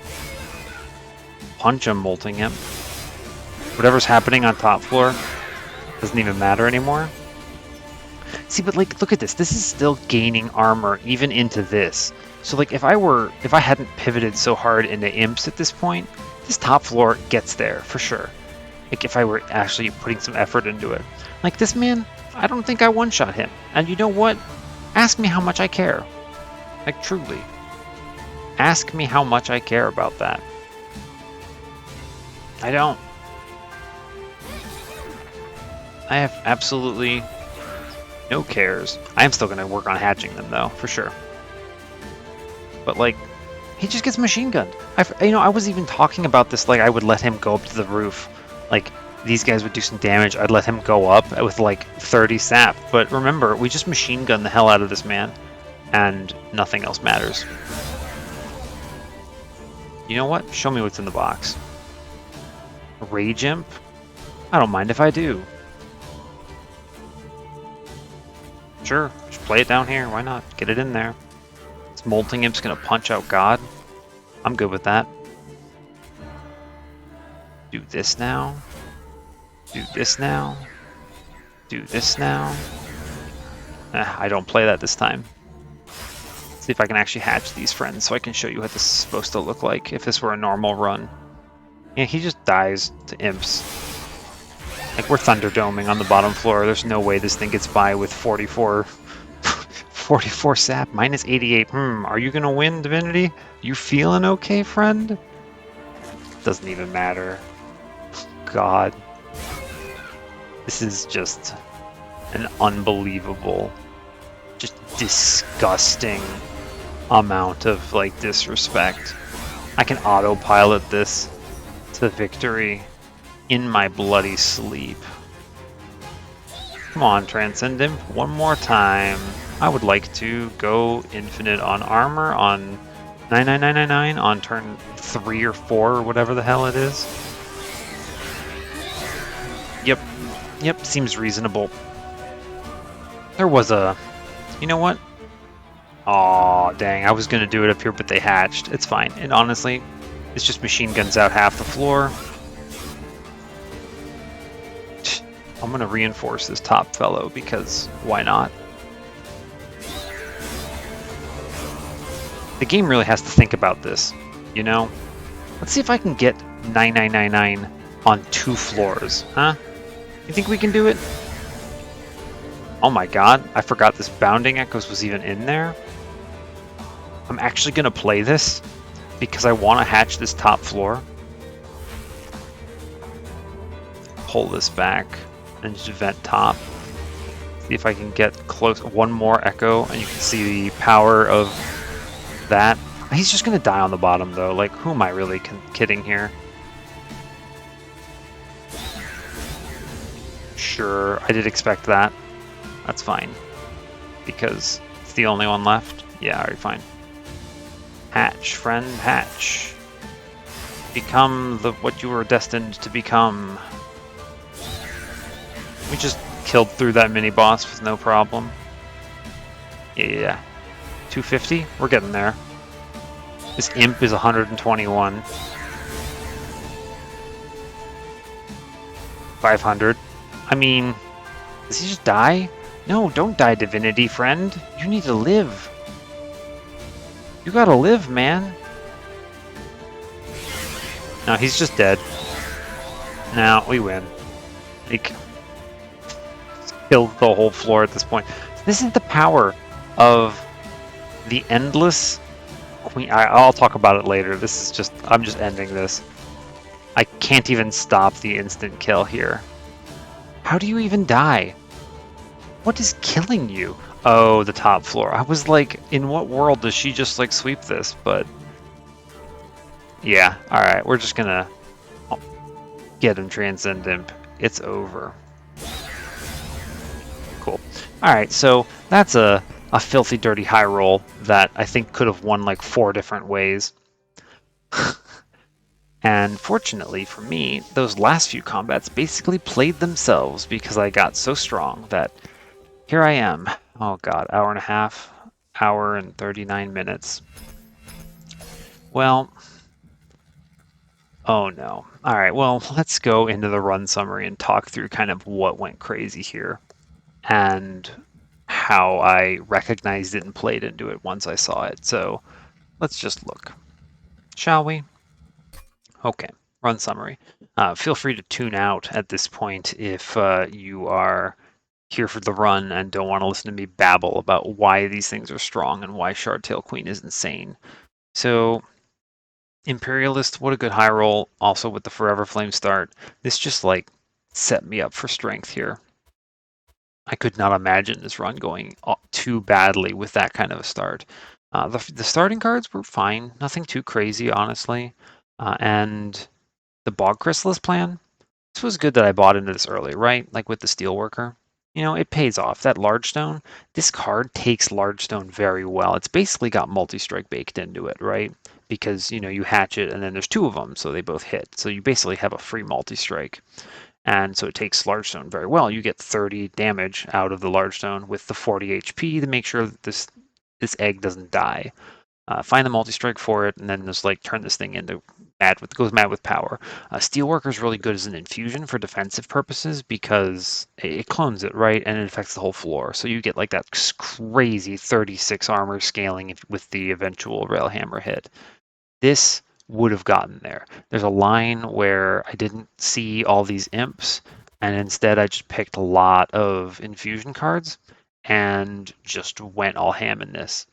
Punch a Molting Imp. Whatever's happening on top floor doesn't even matter anymore. See, but like, look at this. This is still gaining armor even into this. So like, if I hadn't pivoted so hard into imps at this point, this top floor gets there for sure. Like if I were actually putting some effort into it. Like this man, I don't think I one-shot him. And you know what? Ask me how much I care. Like truly. Ask me how much I care about that. I don't. I have absolutely no cares. I am still going to work on hatching them, though, for sure. But, like, he just gets machine gunned. I was even talking about this, like, I would let him go up to the roof. Like, these guys would do some damage. I'd let him go up with, like, 30 sap. But remember, we just machine gun the hell out of this man, and nothing else matters. You know what? Show me what's in the box. Rage Imp? I don't mind if I do. Sure, just play it down here. Why not? Get it in there. This Molting Imp's gonna punch out God. I'm good with that. Do this now. Do this now. Do this now. I don't play that this time. See if I can actually hatch these friends so I can show you what this is supposed to look like if this were a normal run. Yeah, he just dies to imps. Like, we're Thunderdoming on the bottom floor. There's no way this thing gets by with 44 sap, minus 88. Are you gonna win, Divinity? You feeling okay, friend? Doesn't even matter. God. This is just an unbelievable, just disgusting amount of, like, disrespect. I can autopilot this to victory in my bloody sleep. Come on, Transcend Imp, one more time. I would like to go infinite on armor on 99999 on turn 3 or 4 or whatever the hell it is. Yep, seems reasonable. There was a... You know what? Aw, dang, I was gonna do it up here, but they hatched. It's fine, and honestly, it's just machine guns out half the floor. I'm gonna reinforce this top fellow, because why not? The game really has to think about this, you know? Let's see if I can get 9999 on 2 floors, huh? You think we can do it? Oh my god, I forgot this Bounding Echoes was even in there. I'm actually gonna play this because I want to hatch this top floor. Pull this back and just vent top. See if I can get close. One more Echo and you can see the power of that. He's just gonna die on the bottom though. Like, who am I really kidding here? Sure, I did expect that. That's fine. Because it's the only one left. Yeah, alright, fine. Hatch, friend, hatch. Become what you were destined to become. We just killed through that mini-boss with no problem. Yeah. 250? We're getting there. This imp is 121. 500. I mean, does he just die? No, don't die, Divinity, friend. You need to live. You gotta live, man. No, he's just dead. Now we win. Like, killed the whole floor at this point. This is the power of the endless queen. I'll talk about it later. This is just, I'm just ending this. I can't even stop the instant kill here. How do you even die? What is killing you? Oh, the top floor. I was like, in what world does she just like sweep this? But yeah, alright, we're just gonna get him Transcend Imp. It's over. Cool. Alright, so that's a filthy dirty high roll that I think could have won like 4 different ways. And fortunately for me, those last few combats basically played themselves because I got so strong that here I am. Oh god, hour and a half, hour and 39 minutes. Well, oh no. Alright, well, let's go into the run summary and talk through kind of what went crazy here and how I recognized it and played into it once I saw it. So let's just look, shall we? Okay, run summary. Feel free to tune out at this point if you are here for the run and don't want to listen to me babble about why these things are strong and why Shardtail Queen is insane. So Imperialist, what a good high roll. Also with the Forever Flame start. This just like set me up for strength here. I could not imagine this run going too badly with that kind of a start. The starting cards were fine, nothing too crazy, honestly. And the Bog Chrysalis plan, this was good that I bought into this early, right? Like with the Steelworker. You know, it pays off. That Large Stone, this card takes Large Stone very well. It's basically got multi-strike baked into it, right? Because, you know, you hatch it and then there's two of them, so they both hit. So you basically have a free multi-strike. And so it takes Large Stone very well. You get 30 damage out of the Large Stone with the 40 HP to make sure that this egg doesn't die. Find the multi-strike for it, and then just like turn this thing into goes mad with power. Steelworker is really good as an infusion for defensive purposes because it clones it, right, and it affects the whole floor. So you get like that crazy 36 armor scaling with the eventual Railhammer hit. This would have gotten there. There's a line where I didn't see all these imps, and instead I just picked a lot of infusion cards and just went all ham in this.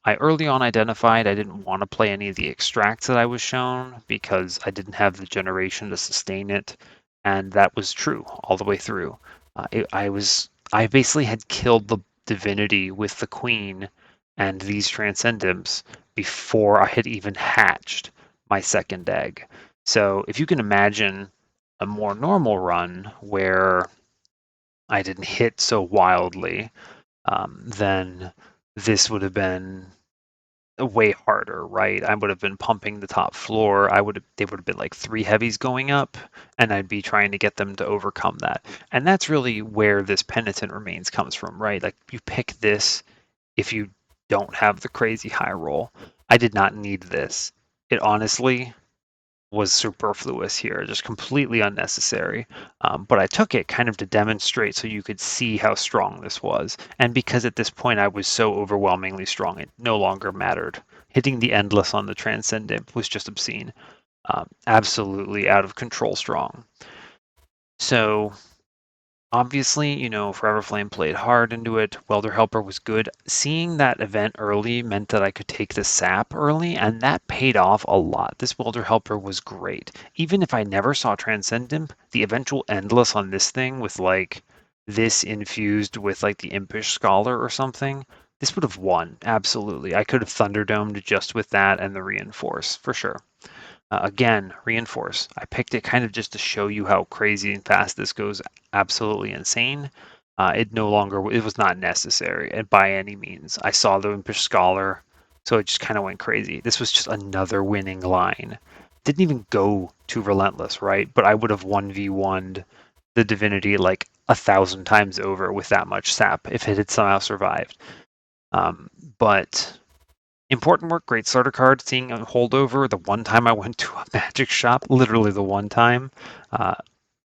I early on identified I didn't want to play any of the extracts that I was shown because I didn't have the generation to sustain it, and that was true all the way through. I basically had killed the divinity with the queen and these transcendents before I had even hatched my second egg. So if you can imagine a more normal run where I didn't hit so wildly, then this would have been way harder, right? I would have been pumping the top floor. They would have been like three heavies going up, and I'd be trying to get them to overcome that. And that's really where this penitent remains comes from, right? Like you pick this if you don't have the crazy high roll. I did not need this. It honestly was superfluous here, just completely unnecessary. But I took it kind of to demonstrate so you could see how strong this was. And because at this point I was so overwhelmingly strong, it no longer mattered. Hitting the endless on the Transcendent was just obscene. Absolutely out of control strong. So obviously, you know, Forever Flame played hard into it. Welder Helper was good. Seeing that event early meant that I could take the sap early, and that paid off a lot. This Welder Helper was great. Even if I never saw Transcendent, the eventual Endless on this thing with like this infused with like the Impish Scholar or something, this would have won. Absolutely. I could have Thunderdomed just with that and the Reinforce, for sure. Again, reinforce. I picked it kind of just to show you how crazy and fast this goes. Absolutely insane. It was not necessary by any means. I saw the Impish Scholar, so it just kind of went crazy. This was just another winning line. Didn't even go to Relentless, right? But I would have 1v1'd the Divinity like 1,000 times over with that much sap if it had somehow survived. But important work, great starter card. Seeing a holdover the one time I went to a magic shop, literally the one time, uh,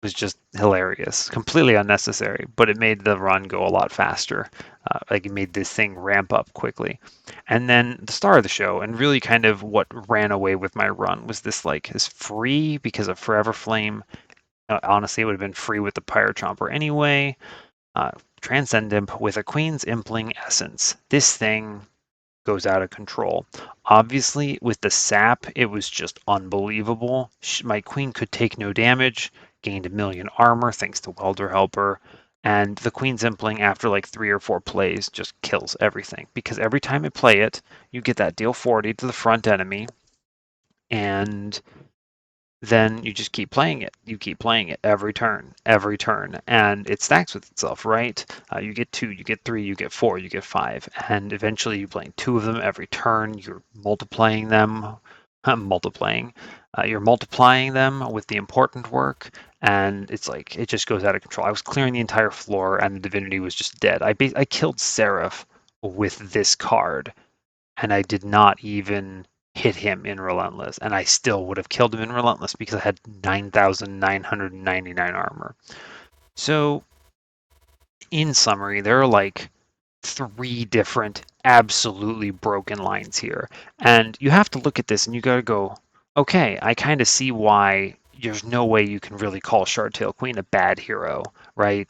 was just hilarious. Completely unnecessary, but it made the run go a lot faster. Like it made this thing ramp up quickly. And then the star of the show, and really kind of what ran away with my run, was this free because of Forever Flame. Honestly, it would have been free with the Pyre Chomper anyway. Transcendent with a Queen's Impling Essence. This thing goes out of control. Obviously, with the sap, it was just unbelievable. My queen could take no damage, gained 1,000,000 armor thanks to Welder Helper, and the Queen's Impling after like 3 or 4 plays just kills everything. Because every time I play it, you get that deal 40 to the front enemy, and then you just keep playing it. You keep playing it every turn, and it stacks with itself, right? You get 2, you get 3, you get 4, you get 5, and eventually you're playing 2 of them every turn. You're multiplying them, multiplying. You're multiplying them with the important work, and it's like it just goes out of control. I was clearing the entire floor, and the Divinity was just dead. I killed Seraph with this card, and I did not even hit him in Relentless, and I still would have killed him in Relentless because I had 9,999 armor. So, in summary, there are like 3 different absolutely broken lines here. And you have to look at this and you gotta go, okay, I kind of see why there's no way you can really call Shardtail Queen a bad hero, right?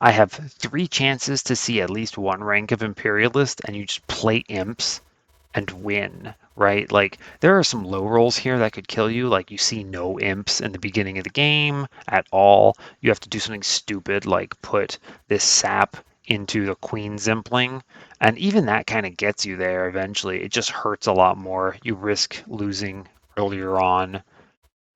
I have 3 chances to see at least 1 rank of Imperialist, and you just play imps and win, right? Like there are some low rolls here that could kill you. Like you see no imps in the beginning of the game at all. You have to do something stupid like put this sap into the queen zimpling, and even that kind of gets you there eventually. It just hurts a lot more. You risk losing earlier on,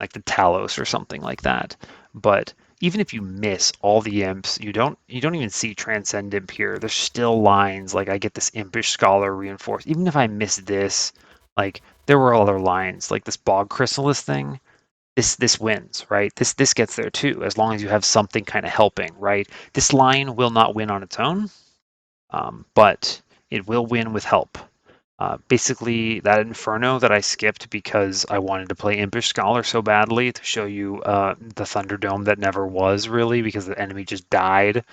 like the Talos or something like that. But even if you miss all the imps, you don't even see Transcend Imp here. There's still lines like I get this Impish Scholar reinforced. Even if I miss this, like there were other lines like this Bog Chrysalis thing. This wins, right? This gets there too, as long as you have something kind of helping, right? This line will not win on its own, but it will win with help. Basically, that Inferno that I skipped because I wanted to play Impish Scholar so badly to show you the Thunderdome that never was really because the enemy just died.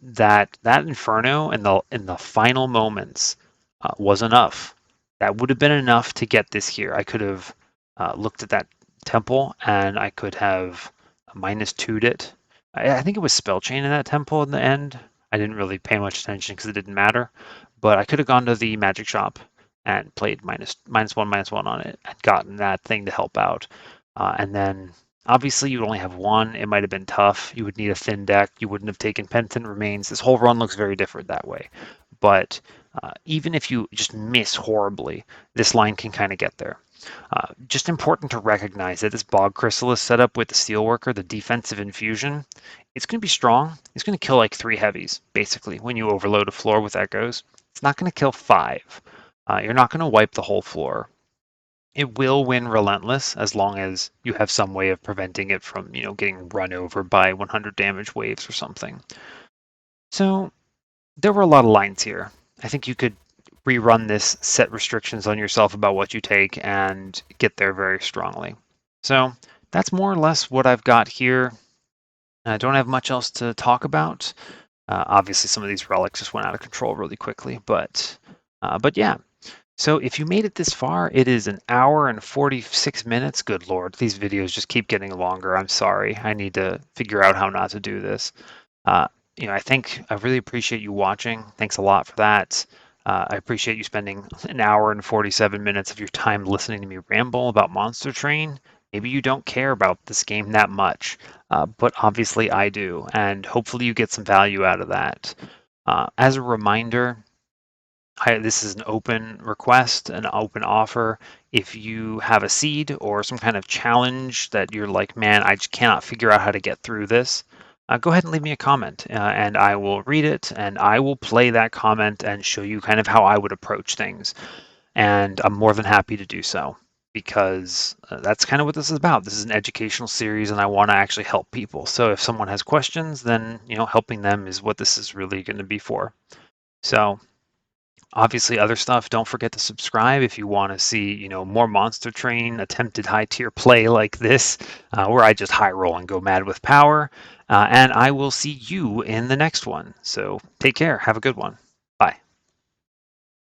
That Inferno in the final moments was enough. That would have been enough to get this here. I could have looked at that temple and I could have minus two'd it. I think it was Spell Chain in that temple in the end. I didn't really pay much attention because it didn't matter. But I could have gone to the magic shop and played minus one on it and gotten that thing to help out. And then obviously you'd only have one. It might have been tough. You would need a thin deck. You wouldn't have taken Penitent Remains. This whole run looks very different that way. But even if you just miss horribly, this line can kind of get there. Just important to recognize that this Bog Chrysalis setup with the Steelworker, the defensive infusion, it's going to be strong. It's going to kill like 3 heavies, basically, when you overload a floor with Echoes. It's not going to kill 5. You're not going to wipe the whole floor. It will win Relentless as long as you have some way of preventing it from, getting run over by 100 damage waves or something. So there were a lot of lines here. I think you could rerun this, set restrictions on yourself about what you take, and get there very strongly. So that's more or less what I've got here. I don't have much else to talk about. Obviously, some of these relics just went out of control really quickly, but yeah. So if you made it this far, it is an hour and 46 minutes. Good Lord, these videos just keep getting longer. I'm sorry. I need to figure out how not to do this. Uh, I really appreciate you watching. Thanks a lot for that. I appreciate you spending an hour and 47 minutes of your time listening to me ramble about Monster Train. Maybe you don't care about this game that much, but obviously I do, and hopefully you get some value out of that. As a reminder, this is an open request, an open offer. If you have a seed or some kind of challenge that you're like, man, I just cannot figure out how to get through this, go ahead and leave me a comment and I will read it and I will play that comment and show you kind of how I would approach things. And I'm more than happy to do so because that's kind of what this is about. This is an educational series and I want to actually help people. So if someone has questions, then, helping them is what this is really going to be for. So obviously, other stuff, don't forget to subscribe if you want to see, more Monster Train attempted high tier play like this, where I just high roll and go mad with power. And I will see you in the next one. So take care. Have a good one.